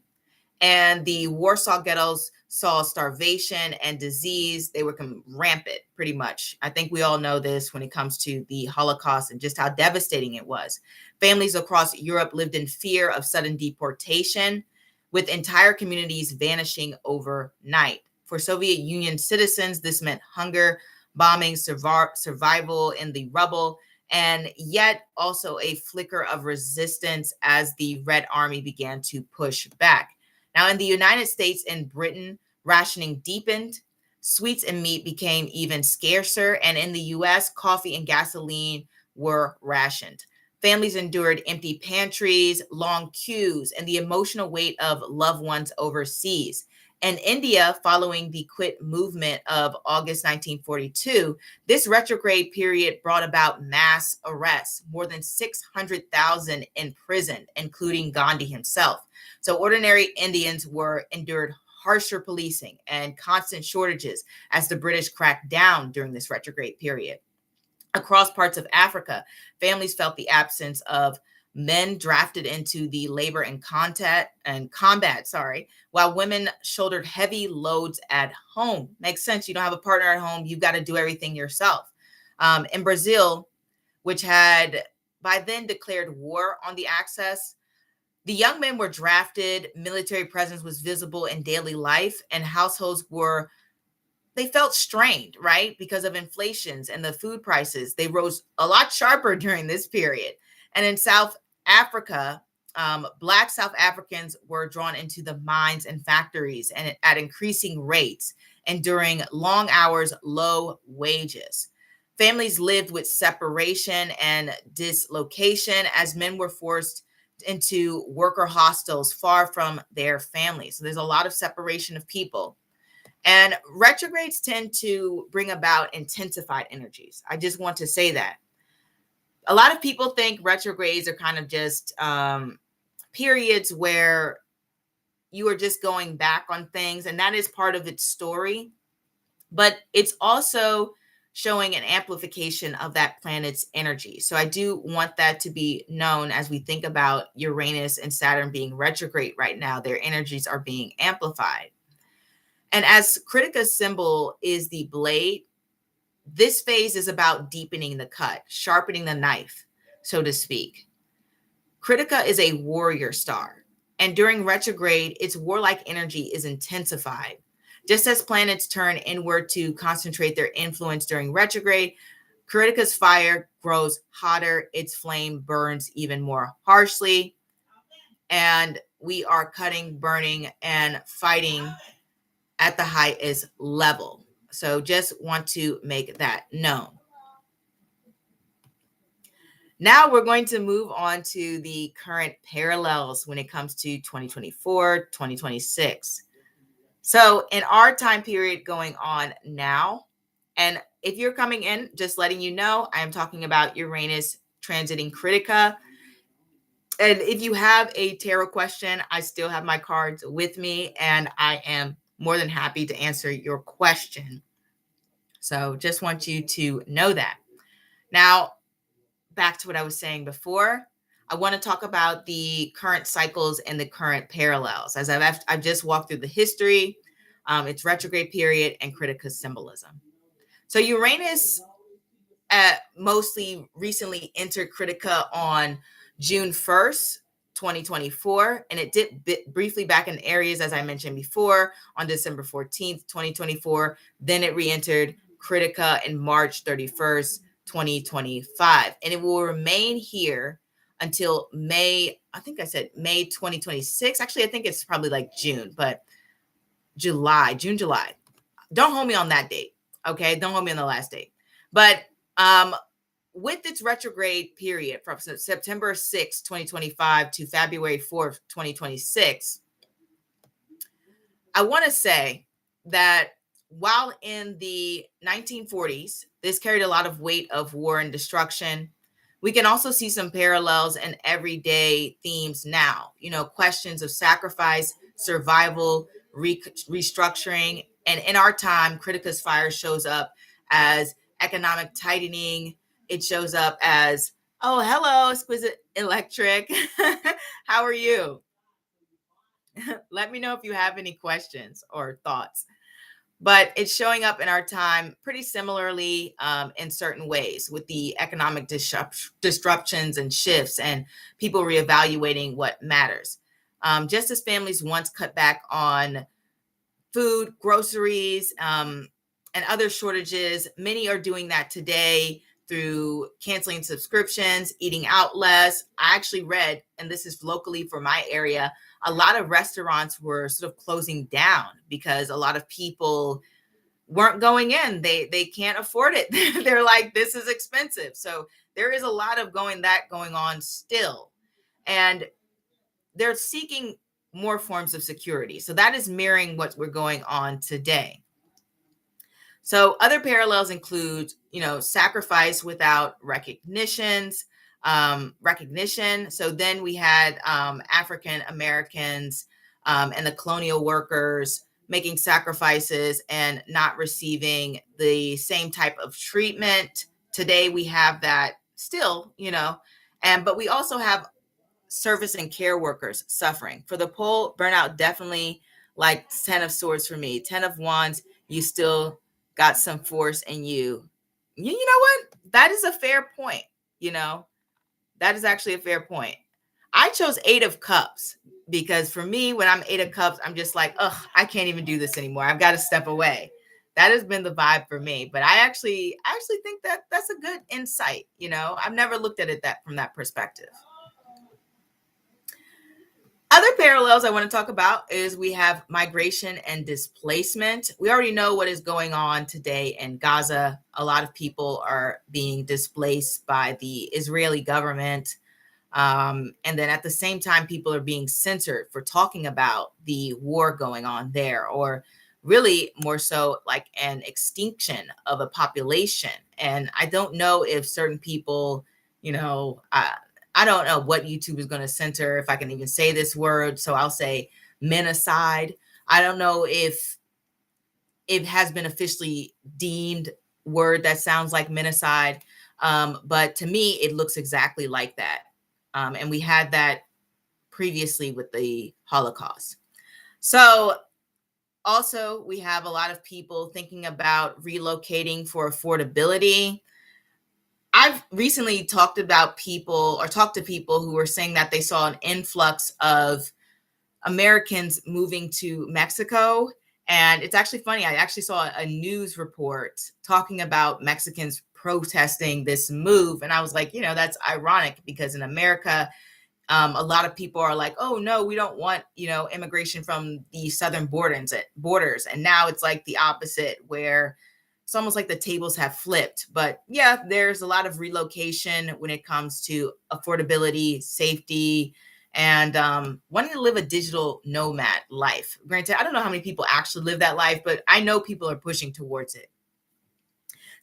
And the Warsaw ghettos saw starvation and disease. They were rampant, pretty much. I think we all know this when it comes to the Holocaust and just how devastating it was. Families across Europe lived in fear of sudden deportation, with entire communities vanishing overnight. For Soviet Union citizens, this meant hunger, bombing, survival in the rubble, and yet also a flicker of resistance as the Red Army began to push back. Now, in the United States and Britain, rationing deepened, sweets and meat became even scarcer, and in the US, coffee and gasoline were rationed. Families endured empty pantries, long queues, and the emotional weight of loved ones overseas. In India, following the quit movement of August 1942, this retrograde period brought about mass arrests, more than 600,000 imprisoned, including Gandhi himself. So ordinary Indians endured harsher policing and constant shortages as the British cracked down during this retrograde period. Across parts of Africa, families felt the absence of men drafted into the labor and combat, while women shouldered heavy loads at home. Makes sense. You don't have a partner at home. You've got to do everything yourself. In Brazil, which had by then declared war on the Axis, the young men were drafted, military presence was visible in daily life, and households they felt strained, right? Because of inflations and the food prices. They rose a lot sharper during this period. And in South Africa, Black South Africans were drawn into the mines and factories and at increasing rates, enduring long hours, low wages. Families lived with separation and dislocation as men were forced into worker hostels far from their families. So there's a lot of separation of people. And retrogrades tend to bring about intensified energies. I just want to say that. A lot of people think retrogrades are kind of just periods where you are just going back on things, and that is part of its story. But it's also showing an amplification of that planet's energy. So I do want that to be known as we think about Uranus and Saturn being retrograde right now. Their energies are being amplified. And as Krittika symbol is the blade, this phase is about deepening the cut, sharpening the knife, so to speak. Krittika is a warrior star, and during retrograde, its warlike energy is intensified. Just as planets turn inward to concentrate their influence during retrograde, Krittika's fire grows hotter, its flame burns even more harshly, and we are cutting, burning, and fighting at the highest level. So just want to make that known. Now we're going to move on to the current parallels when it comes to 2024, 2026. So in our time period going on now, and if you're coming in, just letting you know, I am talking about Uranus transiting Krittika. And if you have a tarot question, I still have my cards with me, and I am more than happy to answer your question. So just want you to know that. Now, back to what I was saying before, I want to talk about the current cycles and the current parallels. As I've just walked through the history, its retrograde period, and Krittika symbolism. So Uranus mostly recently entered Krittika on June 1st, 2024, and it dipped briefly back in Aries, as I mentioned before, on December 14th, 2024. Then it re-entered Krittika in March 31st, 2025, and it will remain here until May, I think I said May 2026. Actually, I think it's probably like June, but June, July. Don't hold me on that date. Okay. Don't hold me on the last date. But with its retrograde period from September 6th, 2025 to February 4th, 2026, I want to say that while in the 1940s, this carried a lot of weight of war and destruction, we can also see some parallels in everyday themes now. Questions of sacrifice, survival, restructuring. And in our time, Kritika's fire shows up as economic tightening. It shows up as, oh, hello, exquisite electric. How are you? Let me know if you have any questions or thoughts. But it's showing up in our time pretty similarly in certain ways with the economic disruptions and shifts and people reevaluating what matters. Just as families once cut back on food, groceries, and other shortages, many are doing that today through canceling subscriptions, eating out less. I actually read, and this is locally for my area, a lot of restaurants were sort of closing down because a lot of people weren't going in. They can't afford it. They're like, this is expensive. So there is a lot of going on still. And they're seeking more forms of security. So that is mirroring what we're going on today. So other parallels include, sacrifice without recognition. So then we had African Americans and the colonial workers making sacrifices and not receiving the same type of treatment. Today we have that still, but we also have service and care workers suffering. For the pole, burnout definitely like 10 of swords for me. 10 of wands, you still got some force in you. You know what? That is a fair point. That is actually a fair point. I chose 8 of cups because for me, when I'm 8 of cups, I'm just like, I can't even do this anymore. I've got to step away. That has been the vibe for me. But I actually think that that's a good insight. I've never looked at it from that perspective. Other parallels I want to talk about is we have migration and displacement. We already know what is going on today in Gaza. A lot of people are being displaced by the Israeli government. And then at the same time, people are being censored for talking about the war going on there, or really more so like an extinction of a population. And I don't know if certain people, I don't know what YouTube is going to censor, if I can even say this word. So I'll say menocide. I don't know if it has been officially deemed word that sounds like menocide. But to me, it looks exactly like that. And we had that previously with the Holocaust. So also we have a lot of people thinking about relocating for affordability. I've recently talked to people who were saying that they saw an influx of Americans moving to Mexico. And it's actually funny. I actually saw a news report talking about Mexicans protesting this move. And I was like, that's ironic because in America, a lot of people are like, oh, no, we don't want, immigration from the southern borders. And now it's like the opposite, where it's almost like the tables have flipped. But yeah, there's a lot of relocation when it comes to affordability, safety, and wanting to live a digital nomad life. Granted, I don't know how many people actually live that life, but I know people are pushing towards it.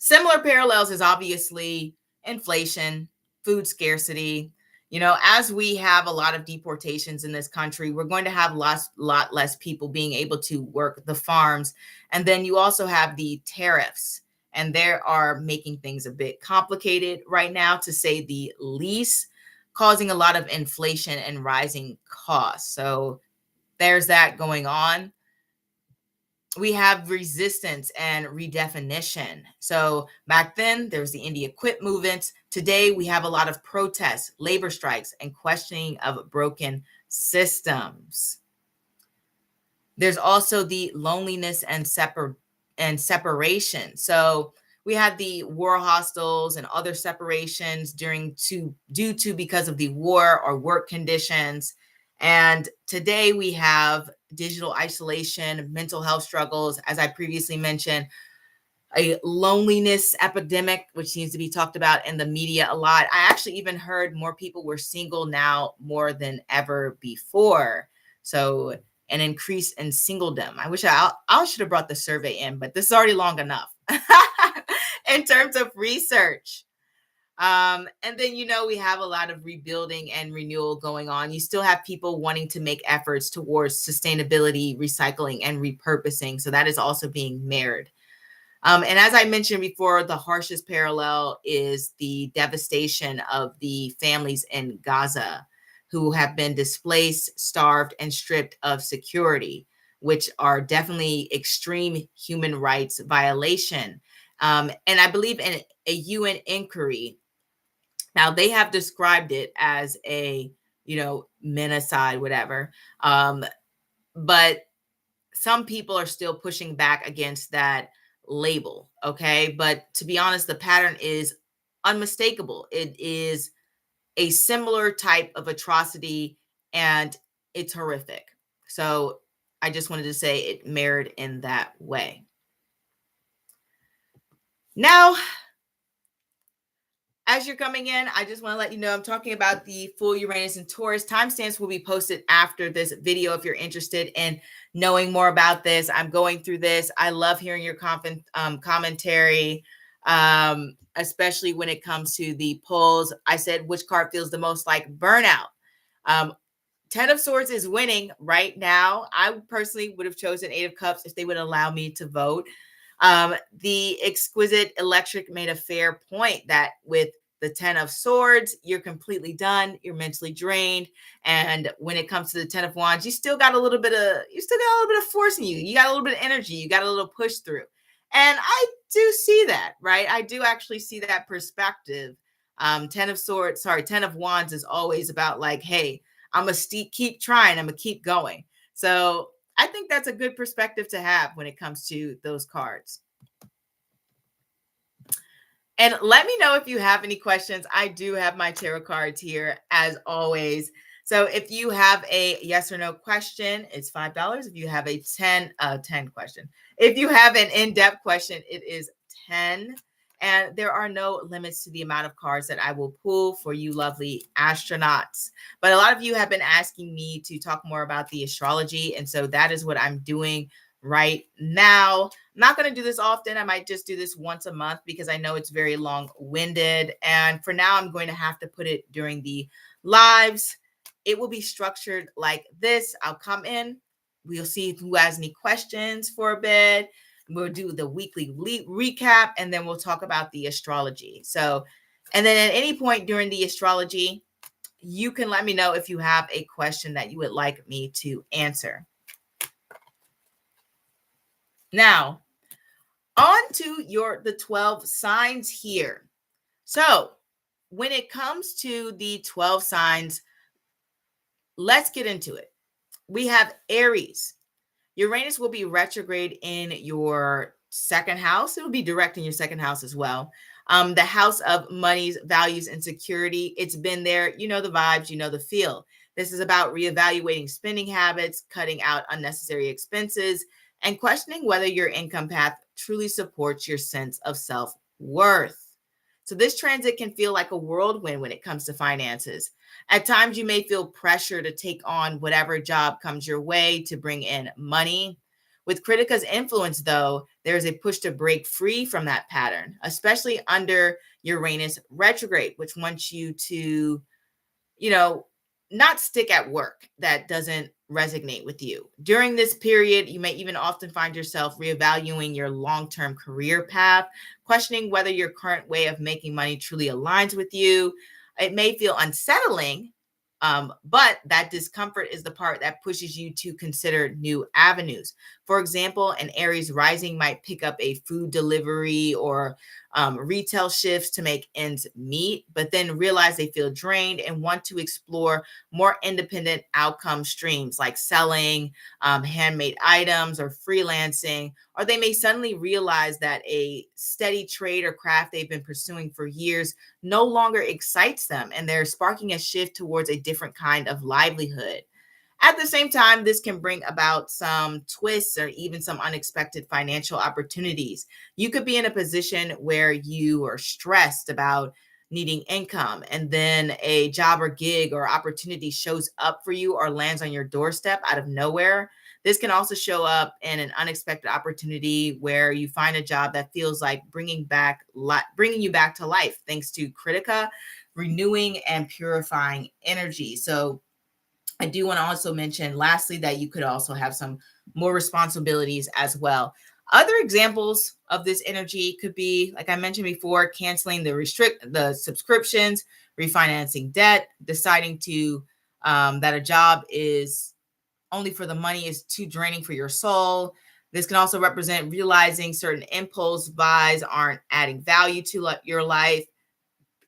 Similar parallels is obviously inflation, food scarcity. As we have a lot of deportations in this country, we're going to have a lot less people being able to work the farms. And then you also have the tariffs, and they are making things a bit complicated right now, to say the least, causing a lot of inflation and rising costs. So there's that going on. We have resistance and redefinition. So back then, there was the India Quit movement. Today, we have a lot of protests, labor strikes, and questioning of broken systems. There's also the loneliness and separation. So we had the war hostels and other separations because of the war or work conditions. And today we have digital isolation, mental health struggles, as I previously mentioned, a loneliness epidemic, which needs to be talked about in the media a lot. I actually even heard more people were single now more than ever before. So an increase in singledom. I wish I should have brought the survey in, but this is already long enough in terms of research. And then, we have a lot of rebuilding and renewal going on. You still have people wanting to make efforts towards sustainability, recycling, and repurposing. So that is also being mirrored. And as I mentioned before, the harshest parallel is the devastation of the families in Gaza who have been displaced, starved, and stripped of security, which are definitely extreme human rights violation. And I believe in a UN inquiry. Now, they have described it as a, menacide, whatever. But some people are still pushing back against that label. Okay. But to be honest, the pattern is unmistakable. It is a similar type of atrocity and it's horrific. So I just wanted to say it mirrored in that way. Now, as you're coming in, I just want to let you know I'm talking about the full Uranus and Taurus. Timestamps will be posted after this video if you're interested in knowing more about this. I'm going through this. I love hearing your commentary, especially when it comes to the polls. I said, which card feels the most like burnout? 10 of Swords is winning right now. I personally would have chosen 8 of Cups if they would allow me to vote. The Exquisite Electric made a fair point that with the 10 of Swords, you're completely done. You're mentally drained. And when it comes to the 10 of Wands, you still got a little bit of force in you. You got a little bit of energy. You got a little push through. And I do see that, right? I do actually see that perspective. 10 of Wands is always about like, hey, I'm going to keep trying. I'm going to keep going. So I think that's a good perspective to have when it comes to those cards. And let me know if you have any questions. I do have my tarot cards here as always. So if you have a yes or no question, it's $5. If you have a 10 question, if you have an in-depth question, it is 10. And there are no limits to the amount of cards that I will pull for you lovely astronauts. But a lot of you have been asking me to talk more about the astrology. And so that is what I'm doing right now. I'm not going to do this often. I might just do this once a month because I know it's very long-winded. And for now, I'm going to have to put it during the lives. It will be structured like this. I'll come in. We'll see who has any questions for a bit. We'll do the weekly recap, and then we'll talk about the astrology. So, and then at any point during the astrology, you can let me know if you have a question that you would like me to answer. Now, on to the 12 signs here. So, when it comes to the 12 signs, let's get into it. We have Aries. Uranus will be retrograde in your second house. It will be direct in your second house as well. The house of monies, values, and security. It's been there. You know the vibes. You know the feel. This is about reevaluating spending habits, cutting out unnecessary expenses, and questioning whether your income path truly supports your sense of self-worth. So this transit can feel like a whirlwind when it comes to finances. At times, you may feel pressure to take on whatever job comes your way to bring in money. With Krittika's influence, though, there's a push to break free from that pattern, especially under Uranus retrograde, which wants you to, not stick at work that doesn't resonate with you. During this period, you may even often find yourself reevaluating your long-term career path, questioning whether your current way of making money truly aligns with you. It may feel unsettling, but that discomfort is the part that pushes you to consider new avenues. For example, an Aries rising might pick up a food delivery or retail shifts to make ends meet, but then realize they feel drained and want to explore more independent outcome streams like selling handmade items or freelancing. Or they may suddenly realize that a steady trade or craft they've been pursuing for years no longer excites them, and they're sparking a shift towards a different kind of livelihood. At the same time, this can bring about some twists or even some unexpected financial opportunities. You could be in a position where you are stressed about needing income, and then a job or gig or opportunity shows up for you or lands on your doorstep out of nowhere. This can also show up in an unexpected opportunity where you find a job that feels like bringing you back to life, thanks to Krittika, renewing and purifying energy. So I do want to also mention, lastly, that you could also have some more responsibilities as well. Other examples of this energy could be, like I mentioned before, canceling the subscriptions, refinancing debt, deciding to that a job is only for the money is too draining for your soul. This can also represent realizing certain impulse buys aren't adding value to your life.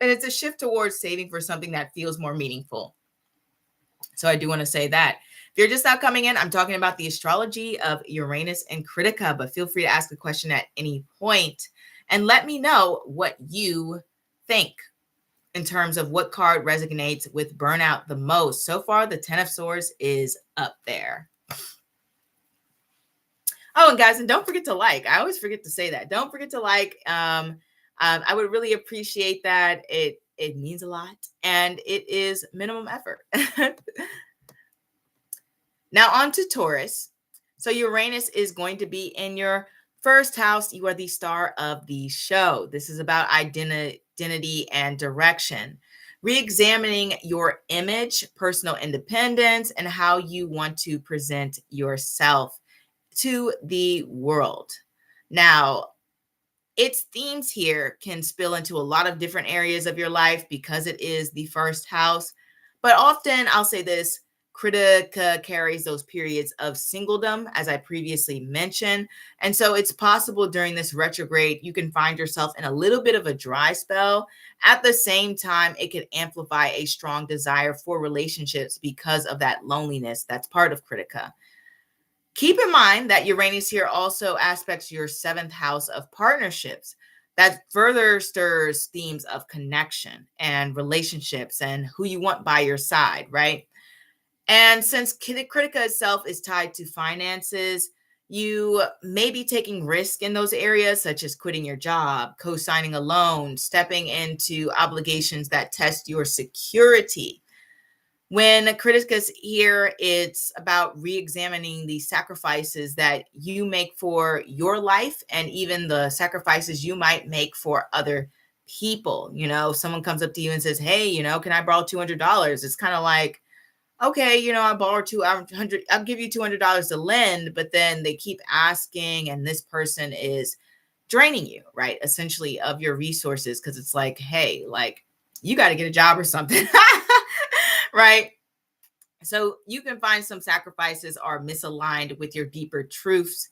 And it's a shift towards saving for something that feels more meaningful. So I do want to say that. If you're just now coming in, I'm talking about the astrology of Uranus and Krittika, but feel free to ask a question at any point and let me know what you think in terms of what card resonates with burnout the most. So far, the 10 of Swords is up there. Oh, and guys, and don't forget to like. I always forget to say that. Don't forget to like. I would really appreciate that. It means a lot, and it is minimum effort. Now on to Taurus. So Uranus is going to be in your first house. You are the star of the show. This is about identity and direction. Re-examining your image, personal independence, and how you want to present yourself to the world. Now, its themes here can spill into a lot of different areas of your life because it is the first house. But often, I'll say this, Krittika carries those periods of singledom, as I previously mentioned. And so it's possible during this retrograde, you can find yourself in a little bit of a dry spell. At the same time, it can amplify a strong desire for relationships because of that loneliness that's part of Krittika. Keep in mind that Uranus here also aspects your seventh house of partnerships. That further stirs themes of connection and relationships and who you want by your side, right? And since Krittika itself is tied to finances, you may be taking risk in those areas, such as quitting your job, co-signing a loan, stepping into obligations that test your security. When Kritika's here, it's about re-examining the sacrifices that you make for your life and even the sacrifices you might make for other people. You know, someone comes up to you and says, hey, can I borrow $200? It's kind of like, okay, I borrow $200, I'll give you $200 to lend, but then they keep asking, and this person is draining you, right? Essentially of your resources, because it's like, hey, like you got to get a job or something, right? So you can find some sacrifices are misaligned with your deeper truths,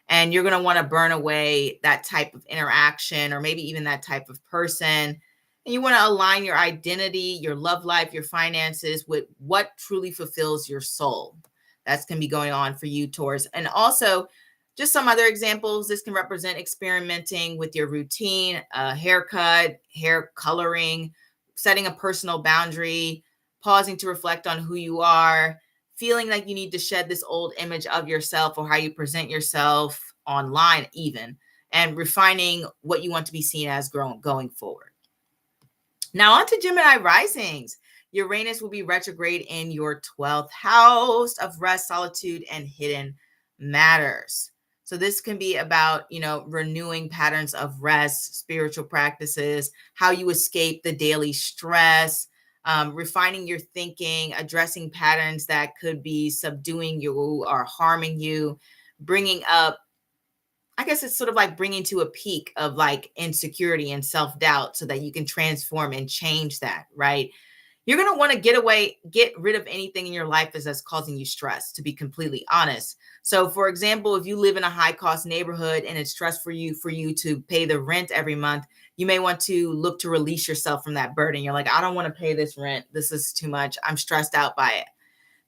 and you're going to want to burn away that type of interaction or maybe even that type of person. And you want to align your identity, your love life, your finances with what truly fulfills your soul. That's going to be going on for you, Taurus. And also, just some other examples. This can represent experimenting with your routine, haircut, hair coloring, setting a personal boundary, pausing to reflect on who you are, feeling like you need to shed this old image of yourself or how you present yourself online even, and refining what you want to be seen as going forward. Now on to Gemini risings. Uranus will be retrograde in your 12th house of rest, solitude, and hidden matters. So this can be about, renewing patterns of rest, spiritual practices, how you escape the daily stress, refining your thinking, addressing patterns that could be subduing you or harming you, bringing up, I guess it's sort of like bringing to a peak of like insecurity and self-doubt so that you can transform and change that, right? You're going to want to get rid of anything in your life that's causing you stress, to be completely honest. So for example, if you live in a high cost neighborhood and it's stress for you to pay the rent every month, you may want to look to release yourself from that burden. You're like, I don't want to pay this rent. This is too much. I'm stressed out by it.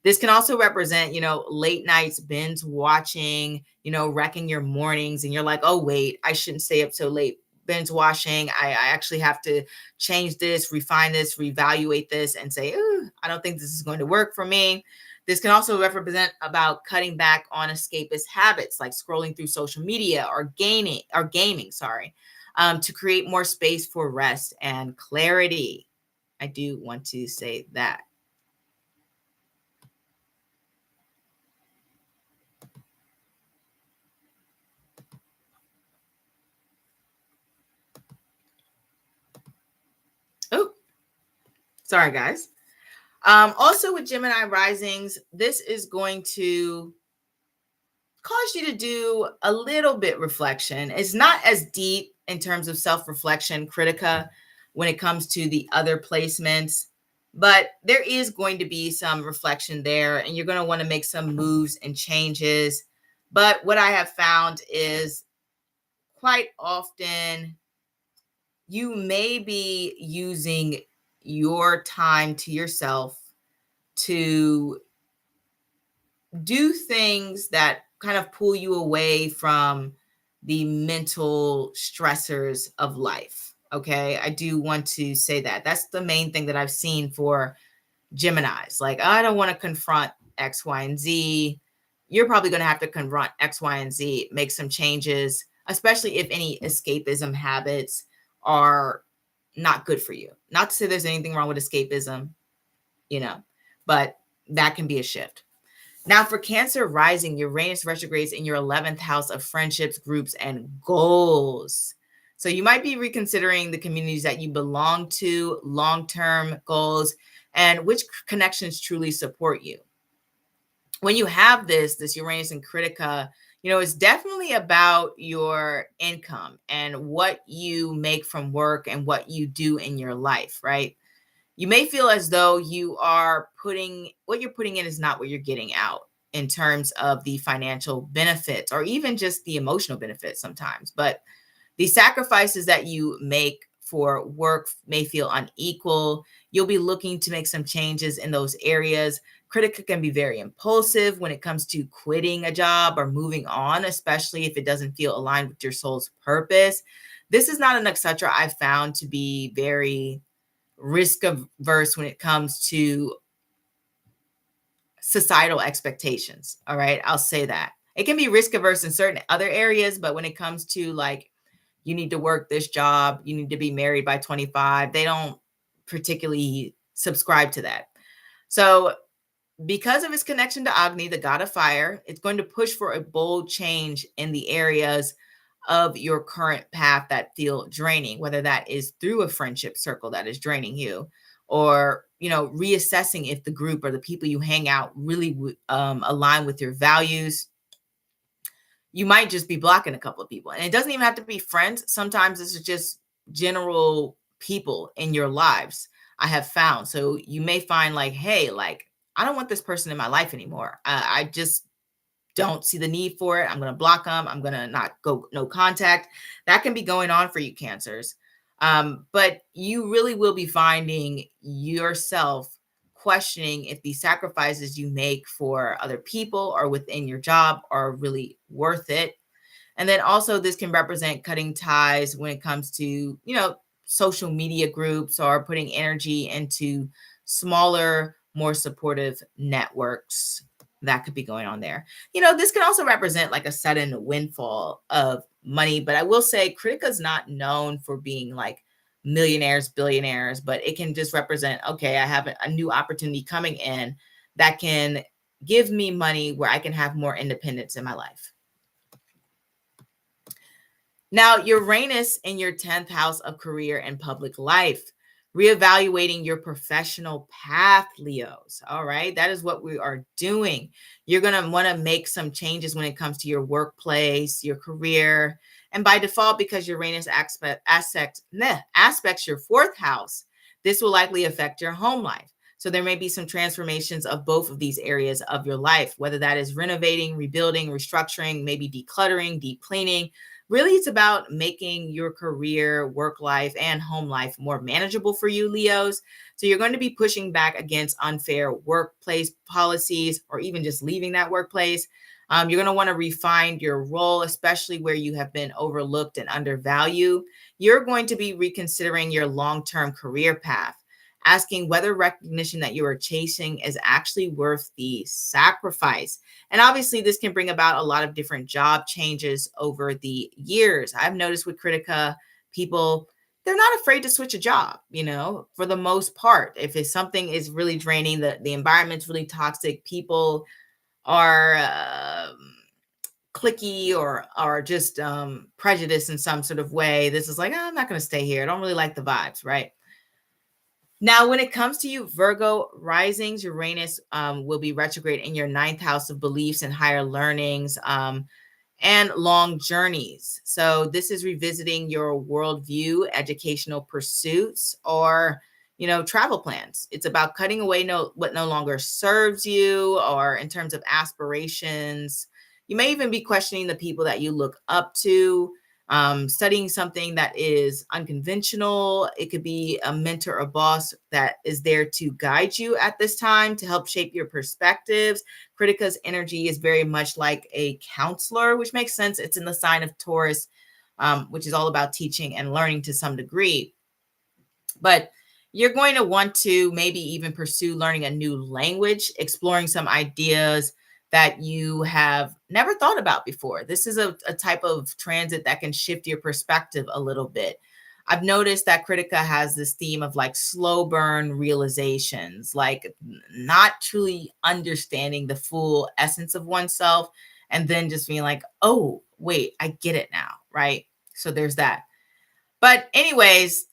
This can also represent, late nights, binge watching, wrecking your mornings. And you're like, oh, wait, I shouldn't stay up so late. Binge watching. I actually have to change this, refine this, reevaluate this, and say, I don't think this is going to work for me. This can also represent about cutting back on escapist habits like scrolling through social media or gaming, to create more space for rest and clarity. I do want to say that. Oh, sorry, guys. Also with Gemini risings, this is going to cause you to do a little bit reflection. It's not as deep in terms of self-reflection, Krittika, when it comes to the other placements, but there is going to be some reflection there, and you're going to want to make some moves and changes. But what I have found is quite often you may be using your time to yourself to do things that kind of pull you away from the mental stressors of life. Okay. I do want to say that that's the main thing that I've seen for Geminis. Like, I don't want to confront X, Y, and Z. You're probably going to have to confront X, Y, and Z, make some changes, especially if any escapism habits are not good for you. Not to say there's anything wrong with escapism, but that can be a shift. Now, for Cancer rising, Uranus retrogrades in your 11th house of friendships, groups, and goals. So you might be reconsidering the communities that you belong to, long-term goals, and which connections truly support you. When you have this Uranus and Krittika, it's definitely about your income and what you make from work and what you do in your life, right? You may feel as though what you're putting in is not what you're getting out in terms of the financial benefits or even just the emotional benefits sometimes. But the sacrifices that you make for work may feel unequal. You'll be looking to make some changes in those areas. Krittika can be very impulsive when it comes to quitting a job or moving on, especially if it doesn't feel aligned with your soul's purpose. This is not an nakshatra I've found to be very risk averse when it comes to societal expectations. All right. I'll say that. It can be risk averse in certain other areas, but when it comes to like, you need to work this job, you need to be married by 25, they don't particularly subscribe to that. So because of its connection to Agni, the god of fire, it's going to push for a bold change in the areas of your current path that feel draining, whether that is through a friendship circle that is draining you, or reassessing if the group or the people you hang out really align with your values. You might just be blocking a couple of people, and it doesn't even have to be friends. Sometimes it's just general people in your lives, I have found. So you may find like, hey, like, I don't want this person in my life anymore. I just don't see the need for it. I'm going to block them. I'm going to not go, no contact. That can be going on for you, Cancers. But you really will be finding yourself questioning if the sacrifices you make for other people or within your job are really worth it. And then also this can represent cutting ties when it comes to, social media groups or putting energy into smaller, more supportive networks. That could be going on there. This can also represent like a sudden windfall of money, but I will say Krittika is not known for being like millionaires, billionaires, but it can just represent, okay, I have a new opportunity coming in that can give me money where I can have more independence in my life. Now, Uranus in your 10th house of career and public life, reevaluating your professional path, Leos. All right. That is what we are doing. You're going to want to make some changes when it comes to your workplace, your career. And by default, because Uranus aspects your 4th house, this will likely affect your home life. So there may be some transformations of both of these areas of your life, whether that is renovating, rebuilding, restructuring, maybe decluttering, deep cleaning. Really, it's about making your career, work life, and home life more manageable for you, Leos. So you're going to be pushing back against unfair workplace policies or even just leaving that workplace. You're going to want to refine your role, especially where you have been overlooked and undervalued. You're going to be reconsidering your long-term career path. asking whether recognition that you are chasing is actually worth the sacrifice. And obviously, this can bring about a lot of different job changes over the years. I've noticed with Krittika, people, they're not afraid to switch a job, for the most part. If it's something is really draining, the environment's really toxic, people are clicky or just prejudiced in some sort of way. This is like, I'm not going to stay here. I don't really like the vibes, right? Now, when it comes to you, Virgo risings, Uranus will be retrograde in your ninth house of beliefs and higher learnings and long journeys. So this is revisiting your worldview, educational pursuits, or travel plans. It's about cutting away what no longer serves you, or in terms of aspirations. You may even be questioning the people that you look up to. Studying something that is unconventional. It could be a mentor or boss that is there to guide you at this time to help shape your perspectives. Krittika's energy is very much like a counselor, which makes sense. It's in the sign of Taurus, which is all about teaching and learning to some degree. But you're going to want to maybe even pursue learning a new language, exploring some ideas that you have never thought about before. This is a type of transit that can shift your perspective a little bit. I've noticed that Krittika has this theme of like slow burn realizations, like not truly understanding the full essence of oneself, and then just being like, oh, wait, I get it now, right? So there's that. But anyways,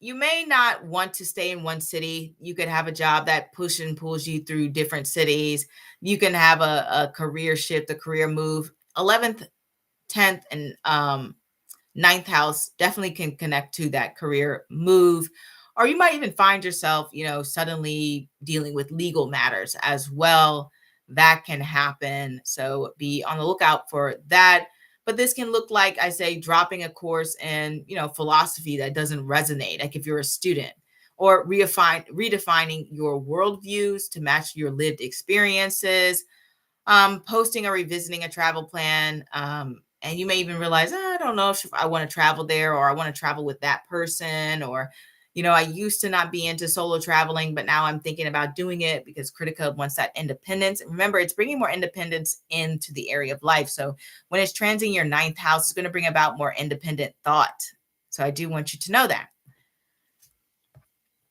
you may not want to stay in one city. You could have a job that pushes and pulls you through different cities. You can have a career shift, a career move. 11th, 10th, and 9th house definitely can connect to that career move. Or you might even find yourself, suddenly dealing with legal matters as well. That can happen. So be on the lookout for that. But this can look like, I say, dropping a course in, philosophy that doesn't resonate, like if you're a student, or redefining your worldviews to match your lived experiences, posting or revisiting a travel plan. And you may even realize, I don't know if I want to travel there, or I want to travel with that person, or I used to not be into solo traveling, but now I'm thinking about doing it because Krittika wants that independence. And remember, it's bringing more independence into the area of life. So when it's transiting your ninth house, it's going to bring about more independent thought. So I do want you to know that.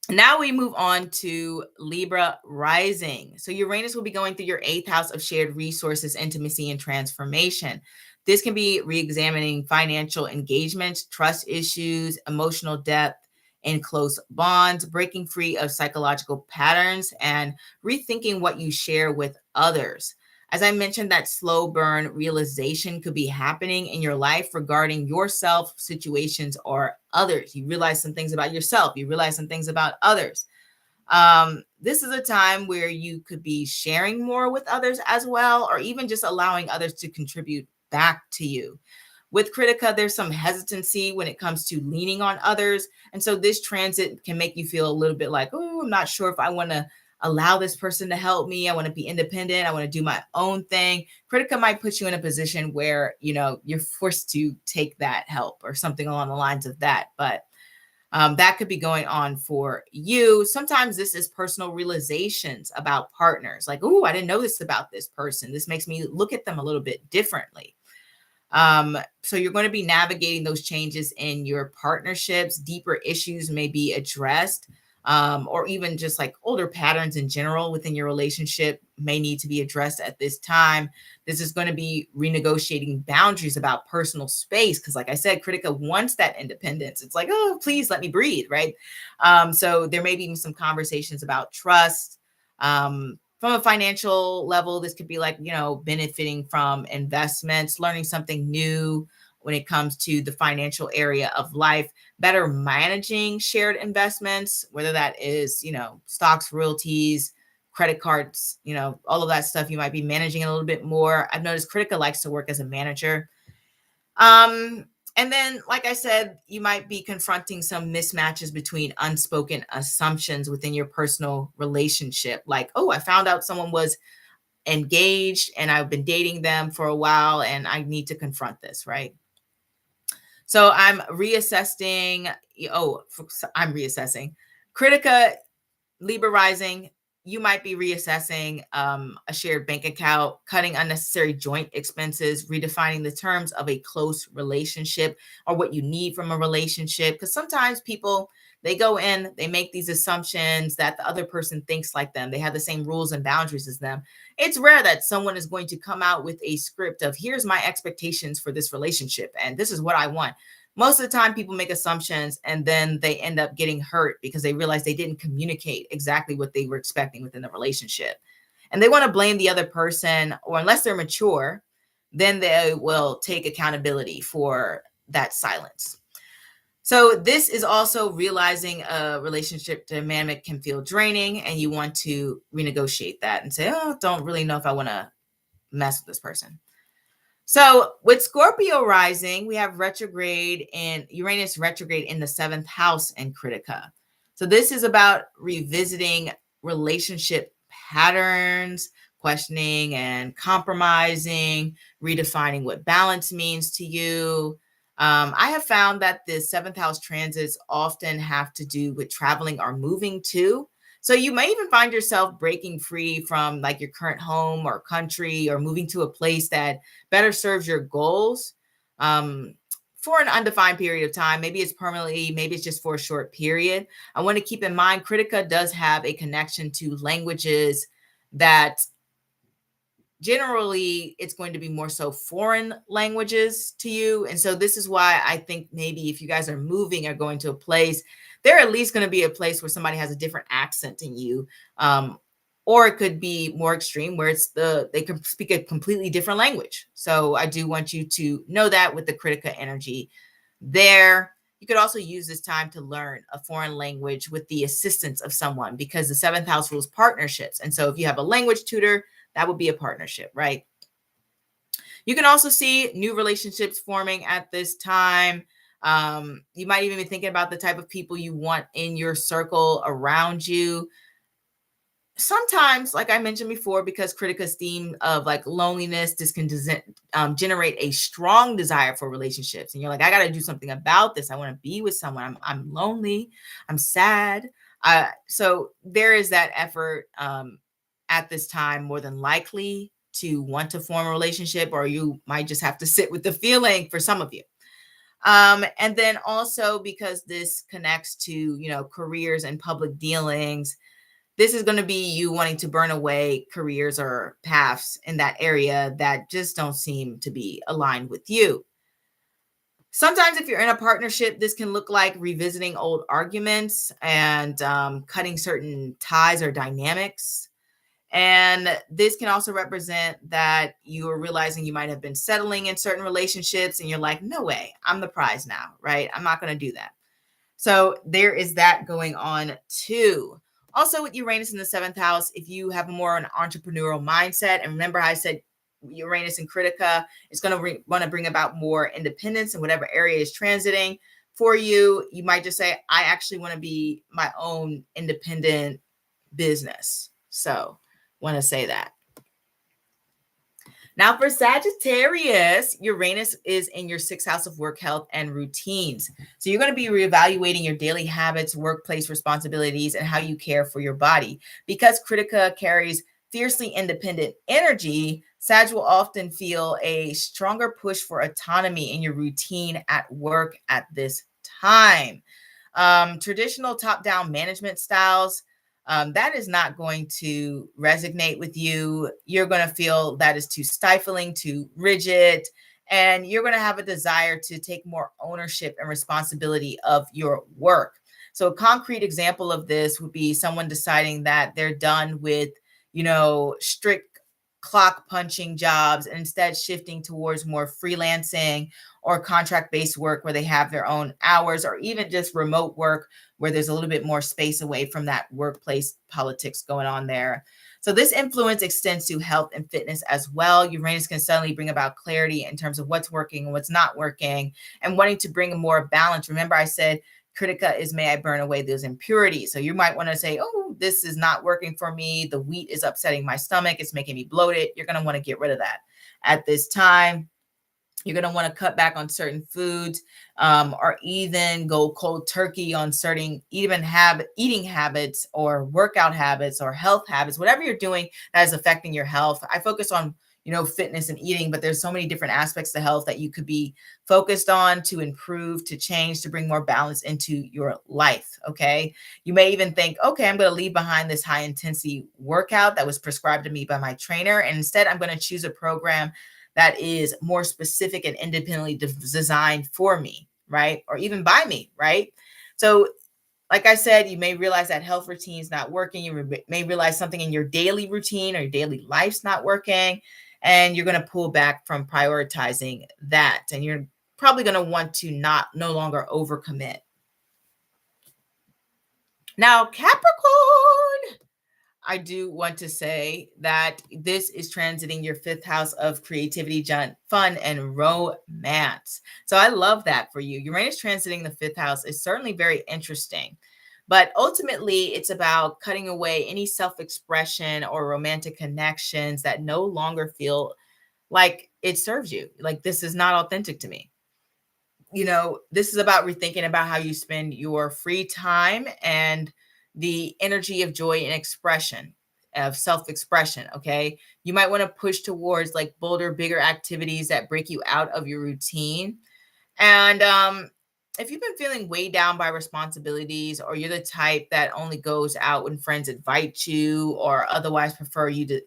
Now we move on to Libra rising. So Uranus will be going through your eighth house of shared resources, intimacy, and transformation. This can be re-examining financial engagements, trust issues, emotional depth in close bonds, breaking free of psychological patterns, and rethinking what you share with others. As I mentioned, that slow burn realization could be happening in your life regarding yourself, situations, or others. You realize some things about yourself. You realize some things about others. This is a time where you could be sharing more with others as well, or even just allowing others to contribute back to you. With Krittika, there's some hesitancy when it comes to leaning on others. And so this transit can make you feel a little bit like, oh, I'm not sure if I want to allow this person to help me. I want to be independent. I want to do my own thing. Krittika might put you in a position where, you're forced to take that help or something along the lines of that. But that could be going on for you. Sometimes this is personal realizations about partners. Like, oh, I didn't know this about this person. This makes me look at them a little bit differently. So you're going to be navigating those changes in your partnerships. Deeper issues may be addressed, or even just like older patterns in general within your relationship may need to be addressed at this time. This is going to be renegotiating boundaries about personal space. Cause like I said, Krittika wants that independence. It's like, oh, please let me breathe. Right. So there may be some conversations about trust. From a financial level, this could be like, benefiting from investments, learning something new when it comes to the financial area of life, better managing shared investments, whether that is, stocks, royalties, credit cards, all of that stuff. You might be managing a little bit more. I've noticed Krittika likes to work as a manager. And then, like I said, you might be confronting some mismatches between unspoken assumptions within your personal relationship. Like, oh, I found out someone was engaged and I've been dating them for a while and I need to confront this, right? So I'm reassessing. I'm reassessing. Krittika, Libra rising, you might be reassessing a shared bank account, cutting unnecessary joint expenses, redefining the terms of a close relationship or what you need from a relationship. Because sometimes people, they go in, they make these assumptions that the other person thinks like them. They have the same rules and boundaries as them. It's rare that someone is going to come out with a script of here's my expectations for this relationship and this is what I want. Most of the time people make assumptions and then they end up getting hurt because they realize they didn't communicate exactly what they were expecting within the relationship. And they want to blame the other person, or unless they're mature, then they will take accountability for that silence. So this is also realizing a relationship dynamic can feel draining and you want to renegotiate that and say, oh, don't really know if I want to mess with this person. So with Scorpio rising, we have retrograde and Uranus retrograde in the 7th house in Krittika. So this is about revisiting relationship patterns, questioning and compromising, redefining what balance means to you. I have found that the 7th house transits often have to do with traveling or moving too. So you may even find yourself breaking free from like your current home or country or moving to a place that better serves your goals for an undefined period of time. Maybe it's permanently, maybe it's just for a short period. I want to keep in mind, Krittika does have a connection to languages that generally it's going to be more so foreign languages to you. And so this is why I think maybe if you guys are moving or going to a place, they're at least going to be a place where somebody has a different accent than you. Or it could be more extreme where they can speak a completely different language. So I do want you to know that with the Krittika energy there. You could also use this time to learn a foreign language with the assistance of someone, because the 7th house rules partnerships. And so if you have a language tutor, that would be a partnership, right? You can also see new relationships forming at this time. You might even be thinking about the type of people you want in your circle around you. Sometimes, like I mentioned before, because Krittika's theme of like loneliness, this can generate a strong desire for relationships. And you're like, I got to do something about this. I want to be with someone. I'm lonely. I'm sad. So there is that effort at this time, more than likely, to want to form a relationship, or you might just have to sit with the feeling for some of you. And then also because this connects to, careers and public dealings, this is going to be you wanting to burn away careers or paths in that area that just don't seem to be aligned with you. Sometimes if you're in a partnership, this can look like revisiting old arguments and cutting certain ties or dynamics. And this can also represent that you are realizing you might have been settling in certain relationships and you're like, no way, I'm the prize now, right? I'm not going to do that. So there is that going on too. Also with Uranus in the 7th house, if you have more an entrepreneurial mindset, and remember I said Uranus in Krittika is going to want to bring about more independence in whatever area is transiting for you. You might just say, I actually want to be my own independent business. So want to say that. Now for Sagittarius, Uranus is in your 6th house of work, health, and routines. So you're going to be reevaluating your daily habits, workplace responsibilities, and how you care for your body. Because Krittika carries fiercely independent energy, Sag will often feel a stronger push for autonomy in your routine at work at this time. Traditional top-down management styles, that is not going to resonate with you. You're going to feel that is too stifling, too rigid, and you're going to have a desire to take more ownership and responsibility of your work. So a concrete example of this would be someone deciding that they're done with, strict clock punching jobs and instead shifting towards more freelancing or contract-based work where they have their own hours, or even just remote work where there's a little bit more space away from that workplace politics going on there. So this influence extends to health and fitness as well. Uranus can suddenly bring about clarity in terms of what's working and what's not working, and wanting to bring a more balance. Remember I said Krittika is may I burn away those impurities. So you might want to say, oh, this is not working for me. The wheat is upsetting my stomach. It's making me bloated. You're going to want to get rid of that at this time. You're going to want to cut back on certain foods, or even go cold turkey on certain eating habits or workout habits or health habits, whatever you're doing that is affecting your health. I focus on, fitness and eating, but there's so many different aspects to health that you could be focused on to improve, to change, to bring more balance into your life. Okay. You may even think, okay, I'm going to leave behind this high intensity workout that was prescribed to me by my trainer. And instead, I'm going to choose a program that is more specific and independently designed for me, right? Or even by me, right? So, like I said, you may realize that health routine is not working. You may realize something in your daily routine or your daily life's not working, and you're going to pull back from prioritizing that. And you're probably going to want to no longer overcommit. Now, Capricorn, I do want to say that this is transiting your 5th house of creativity, fun, and romance. So I love that for you. Uranus transiting the 5th house is certainly very interesting. But ultimately, it's about cutting away any self-expression or romantic connections that no longer feel like it serves you. Like, this is not authentic to me. This is about rethinking about how you spend your free time and the energy of joy and expression, of self-expression. Okay. You might want to push towards like bolder, bigger activities that break you out of your routine. And if you've been feeling weighed down by responsibilities, or you're the type that only goes out when friends invite you, or otherwise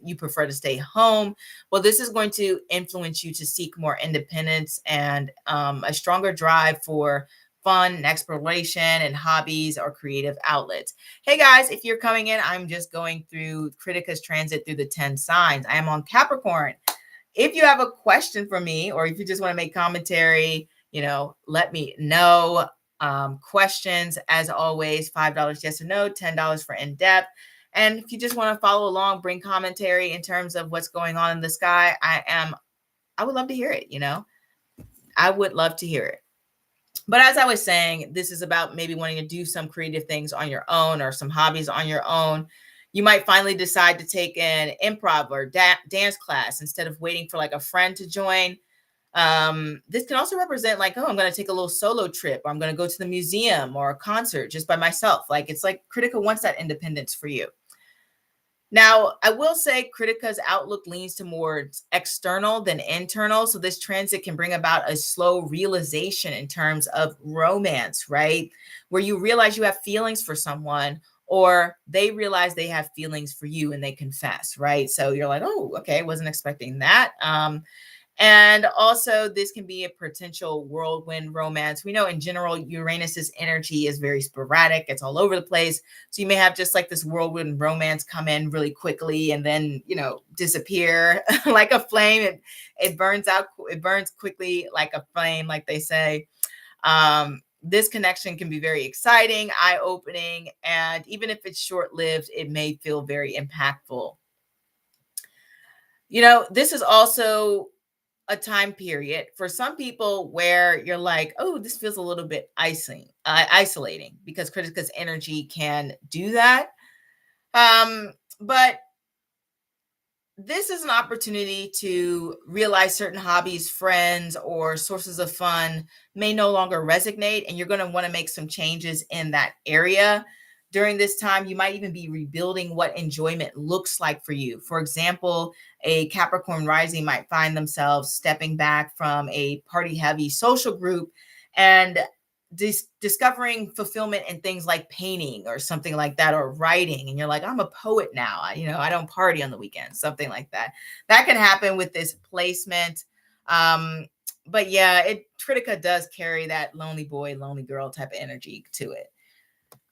you prefer to stay home, well, this is going to influence you to seek more independence and a stronger drive for fun and exploration and hobbies or creative outlets. Hey guys, if you're coming in, I'm just going through Krittika's transit through the 10 signs. I am on Capricorn. If you have a question for me, or if you just want to make commentary, let me know. Questions, as always, $5 yes or no, $10 for in-depth. And if you just want to follow along, bring commentary in terms of what's going on in the sky, I would love to hear it. I would love to hear it. But as I was saying, this is about maybe wanting to do some creative things on your own, or some hobbies on your own. You might finally decide to take an improv or dance class instead of waiting for like a friend to join. This can also represent like, oh, I'm going to take a little solo trip, or I'm going to go to the museum or a concert just by myself. Like, it's like Krittika wants that independence for you. Now, I will say Krittika's outlook leans towards external than internal. So this transit can bring about a slow realization in terms of romance, right? Where you realize you have feelings for someone, or they realize they have feelings for you and they confess, right? So you're like, oh, okay, wasn't expecting that. And also, this can be a potential whirlwind romance. We know in general, Uranus's energy is very sporadic. It's all over the place. So you may have just like this whirlwind romance come in really quickly and then, disappear like a flame. It burns out. It burns quickly like a flame, like they say. This connection can be very exciting, eye-opening, and even if it's short-lived, it may feel very impactful. This is also a time period for some people where you're like, oh, this feels a little bit isolating, because Krittika's energy can do that. But this is an opportunity to realize certain hobbies, friends, or sources of fun may no longer resonate, and you're going to want to make some changes in that area. During this time, you might even be rebuilding what enjoyment looks like for you. For example, a Capricorn rising might find themselves stepping back from a party-heavy social group and discovering fulfillment in things like painting or something like that, or writing. And you're like, I'm a poet now. I don't party on the weekends, something like that. That can happen with this placement. But yeah, Krittika does carry that lonely boy, lonely girl type of energy to it.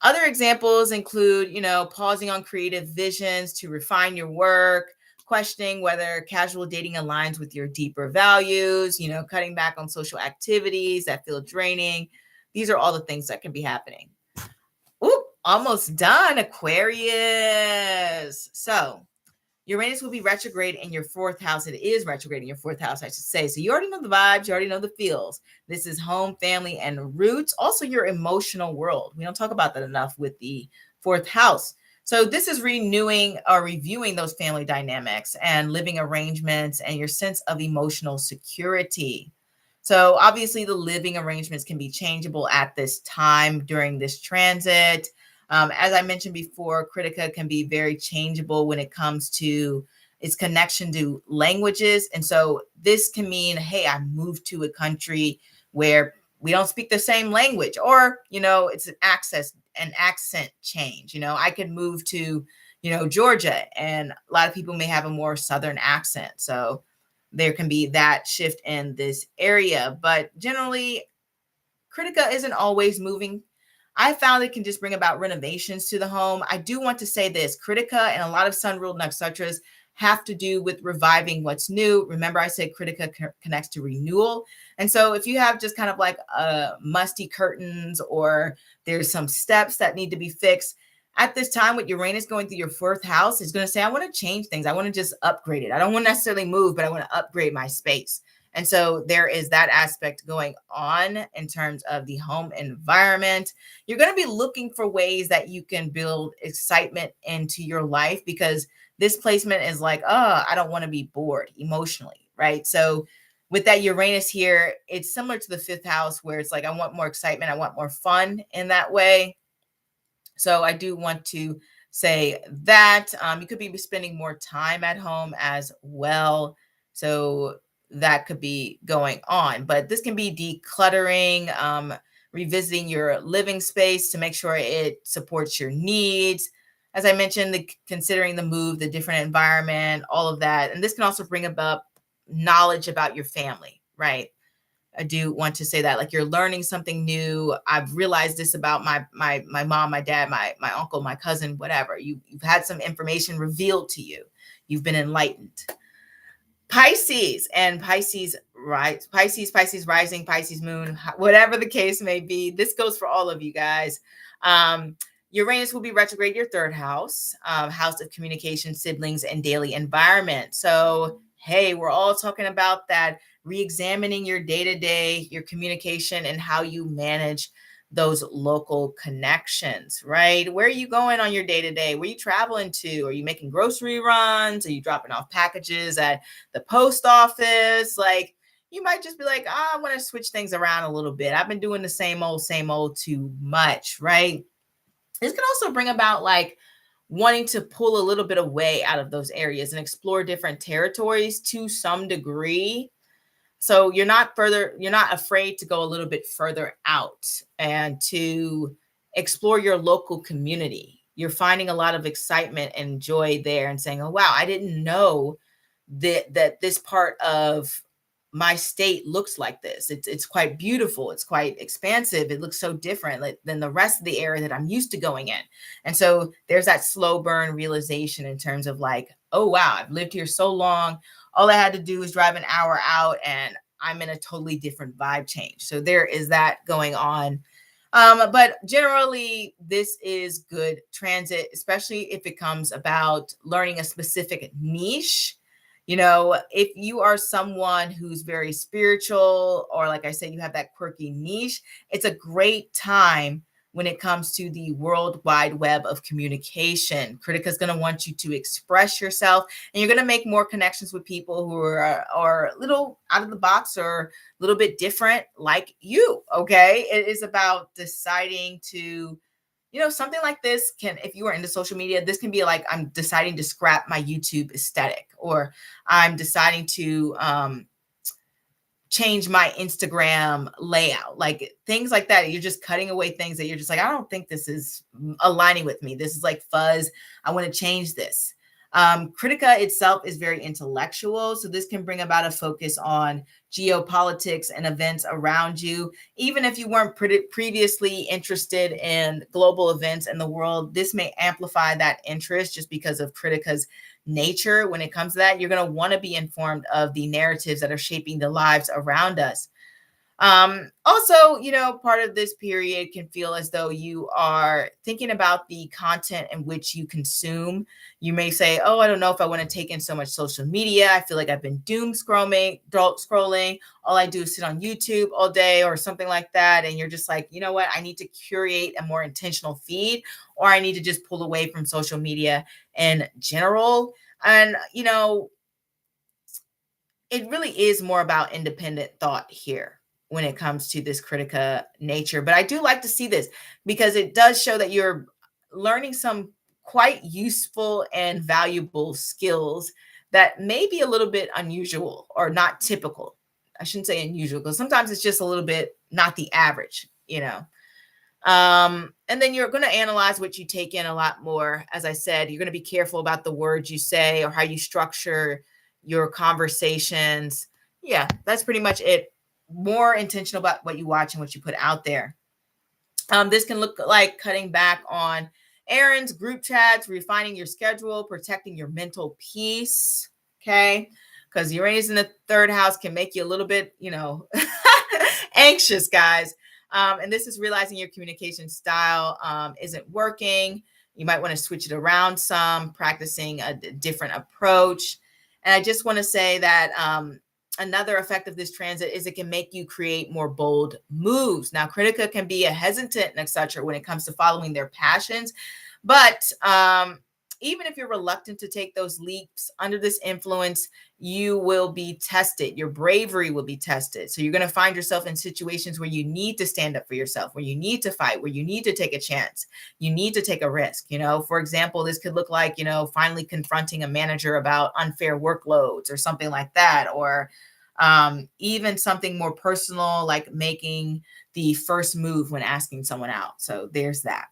Other examples include, pausing on creative visions to refine your work, questioning whether casual dating aligns with your deeper values, cutting back on social activities that feel draining. These are all the things that can be happening. Oop, almost done, Aquarius. So Uranus will be retrograde in your 4th house. It is retrograde in your 4th house, I should say. So you already know the vibes. You already know the feels. This is home, family, and roots. Also your emotional world. We don't talk about that enough with the 4th house. So this is renewing or reviewing those family dynamics and living arrangements and your sense of emotional security. So obviously the living arrangements can be changeable at this time during this transit. As I mentioned before, Krittika can be very changeable when it comes to its connection to languages. And so this can mean, hey, I moved to a country where we don't speak the same language, or, it's an accent change. I could move to, Georgia, and a lot of people may have a more Southern accent. So there can be that shift in this area. But generally, Krittika isn't always moving. I found it can just bring about renovations to the home. I do want to say this: Krittika and a lot of sun ruled nakshatras have to do with reviving what's new. Remember, I said Krittika connects to renewal. And so if you have just kind of like musty curtains, or there's some steps that need to be fixed, at this time with Uranus going through your fourth house, is going to say, I want to change things. I want to just upgrade it. I don't want to necessarily move, but I want to upgrade my space. And so there is that aspect going on in terms of the home environment. You're going to be looking for ways that you can build excitement into your life, because this placement is like, oh, I don't want to be bored emotionally, right? So with that Uranus here, it's similar to the fifth house, where it's like, I want more excitement. I want more fun in that way. So I do want to say that you could be spending more time at home as well. So that could be going on, but this can be decluttering, revisiting your living space to make sure it supports your needs. As I mentioned, considering the move, the different environment, all of that. And this can also bring about knowledge about your family, right? I do want to say that, like, you're learning something new. I've realized this about my mom, my dad, my uncle, my cousin, whatever. You've had some information revealed to you. You've been enlightened. Pisces and Pisces rising, Pisces moon, whatever the case may be. This goes for all of you guys. Uranus will be retrograde your third house, house of communication, siblings, and daily environment. So, hey, we're all talking about that, re-examining your day-to-day, your communication, and how you manage those local connections, right? Where are you going on your day-to-day? Where are you traveling to? Are you making grocery runs? Are you dropping off packages at the post office? Like, you might just be like, I want to switch things around a little bit. I've been doing the same old too much, right? This can also bring about like wanting to pull a little bit away out of those areas and explore different territories to some degree. So you're not afraid to go a little bit further out and to explore your local community. You're finding a lot of excitement and joy there, and saying, oh, wow, I didn't know that this part of my state looks like this. It's quite beautiful. It's quite expansive. It looks so different than the rest of the area that I'm used to going in. And so there's that slow burn realization in terms of like, oh, wow, I've lived here so long. All I had to do is drive an hour out and I'm in a totally different vibe change. So there is that going on. But generally, this is good transit, especially if it comes about learning a specific niche. If you are someone who's very spiritual, or like I said, you have that quirky niche, it's a great time when it comes to the world wide web of communication. Krittika is going to want you to express yourself, and you're going to make more connections with people who are a little out of the box or a little bit different like you. Okay. It is about deciding to, something like this can, if you are into social media, this can be like, I'm deciding to scrap my YouTube aesthetic, or I'm deciding to change my Instagram layout, like things like that. You're just cutting away things that you're just like, I don't think this is aligning with me. This is like fuzz. I want to change this. Krittika itself is very intellectual. So this can bring about a focus on geopolitics and events around you. Even if you weren't previously interested in global events in the world, this may amplify that interest just because of Krittika's nature. When it comes to that, you're going to want to be informed of the narratives that are shaping the lives around us. Also, part of this period can feel as though you are thinking about the content in which you consume. You may say, oh, I don't know if I want to take in so much social media. I feel like I've been doom scrolling. All I do is sit on YouTube all day or something like that. And you're just like, you know what? I need to curate a more intentional feed, or I need to just pull away from social media in general. And, it really is more about independent thought here. when it comes to this Krittika nature. But I do like to see this because it does show that you're learning some quite useful and valuable skills that may be a little bit unusual or not typical. I shouldn't say unusual because sometimes it's just a little bit not the average, you know. And then you're going to analyze what you take in a lot more. As I said, you're going to be careful about the words you say or how you structure your conversations. Yeah, that's pretty much it. More intentional about what you watch and what you put out there. This can look like cutting back on errands, group chats, refining your schedule, protecting your mental peace. Okay. Because Uranus in the third house can make you a little bit, you know, anxious, guys. And this is realizing your communication style isn't working. You might want to switch it around some, practicing a different approach. And I just want to say that another effect of this transit is it can make you create more bold moves. Now, Krittika can be a hesitant nextatra when it comes to following their passions, but even if you're reluctant to take those leaps under this influence, you will be tested. Your bravery will be tested. So you're going to find yourself in situations where you need to stand up for yourself, where you need to fight, where you need to take a chance. You need to take a risk. You know, for example, this could look like, you know, finally confronting a manager about unfair workloads or something like that. Or even something more personal, like making the first move when asking someone out. So there's that.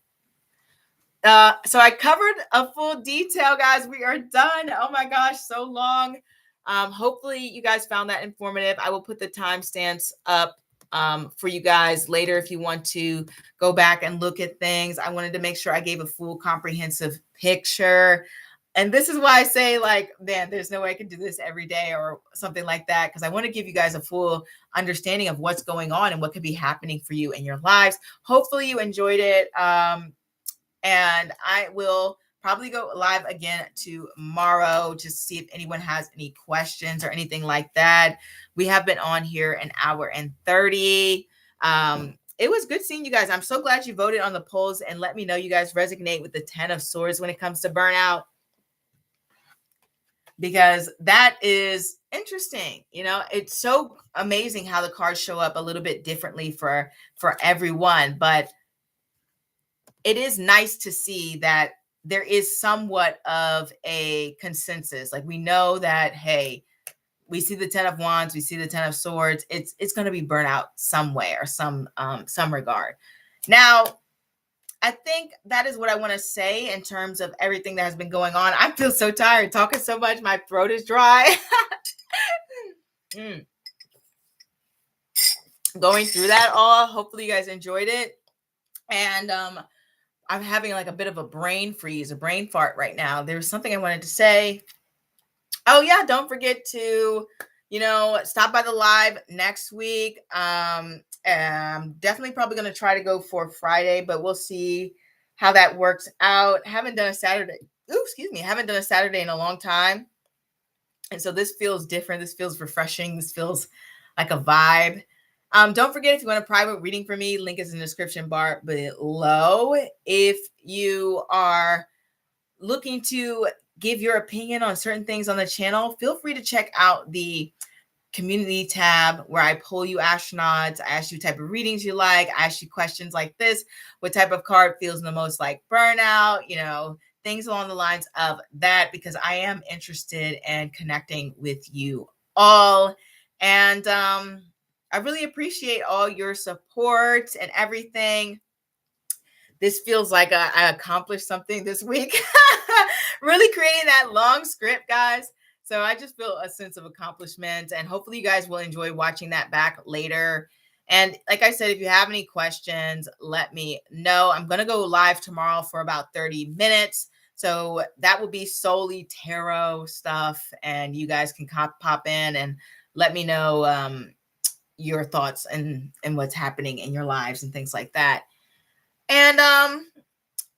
So I covered a full detail, guys. We are done. Oh my gosh, so long. Hopefully you guys found that informative. I will put the timestamps up for you guys later if you want to go back and look at things. I wanted to make sure I gave a full comprehensive picture. And this is why I say, like, man, there's no way I can do this every day or something like that, because I want to give you guys a full understanding of what's going on and what could be happening for you in your lives. Hopefully you enjoyed it. And I will probably go live again tomorrow just to see if anyone has any questions or anything like that. We have been on here an hour and 30. It was good seeing you guys. I'm so glad you voted on the polls and let me know you guys resonate with the 10 of Swords when it comes to burnout, because that is interesting. You know, it's so amazing how the cards show up a little bit differently for everyone, but it is nice to see that there is somewhat of a consensus. Like, we know that, hey, we see the 10 of Wands, we see the 10 of Swords. It's going to be burnout some way or some regard. Now, I think that is what I want to say in terms of everything that has been going on. I feel so tired talking so much. My throat is dry. Going through that all. Hopefully you guys enjoyed it. And I'm having like a bit of a brain freeze, a brain fart right now. There was something I wanted to say. Oh yeah, don't forget to, you know, stop by the live next week. I'm definitely probably going to try to go for Friday, but we'll see how that works out. Haven't done a Saturday. Haven't done a Saturday in a long time. And so this feels different. This feels refreshing. This feels like a vibe. Don't forget, if you want a private reading from me, link is in the description bar below. If you are looking to give your opinion on certain things on the channel, feel free to check out the community tab where I poll you astronauts. I ask you type of readings you like. I ask you questions like this. What type of card feels the most like burnout? You know, things along the lines of that, because I am interested in connecting with you all. And I really appreciate all your support and everything. This feels like I accomplished something this week. Really creating that long script, guys. So I just feel a sense of accomplishment, and hopefully you guys will enjoy watching that back later. And like I said, if you have any questions, let me know. I'm going to go live tomorrow for about 30 minutes. So that will be solely tarot stuff, and you guys can pop in and let me know your thoughts and what's happening in your lives and things like that. And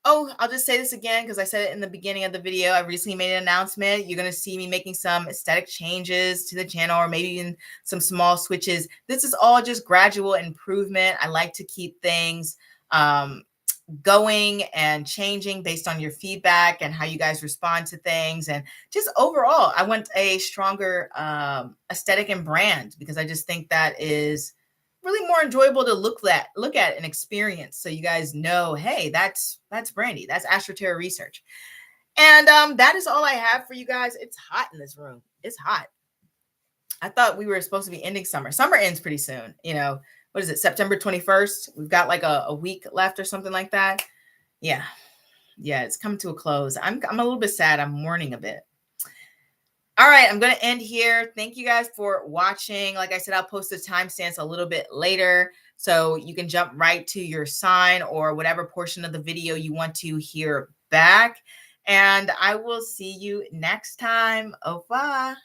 oh, I'll just say this again because I said it in the beginning of the video. I recently made an announcement. You're going to see me making some aesthetic changes to the channel, or maybe even some small switches. This is all just gradual improvement. I like to keep things going and changing based on your feedback and how you guys respond to things. And just overall, I want a stronger aesthetic and brand, because I just think that is really more enjoyable to look at and experience. So you guys know, hey, that's Brandy. That's Astro-Tarot research. And that is all I have for you guys. It's hot in this room. It's hot. I thought we were supposed to be ending summer. Summer ends pretty soon. You know, what is it? September 21st. We've got like a week left or something like that. Yeah. Yeah, it's coming to a close. I'm a little bit sad. I'm mourning a bit. All right, I'm going to end here. Thank you guys for watching. Like I said, I'll post the timestamps a little bit later, so you can jump right to your sign or whatever portion of the video you want to hear back. And I will see you next time. Au revoir.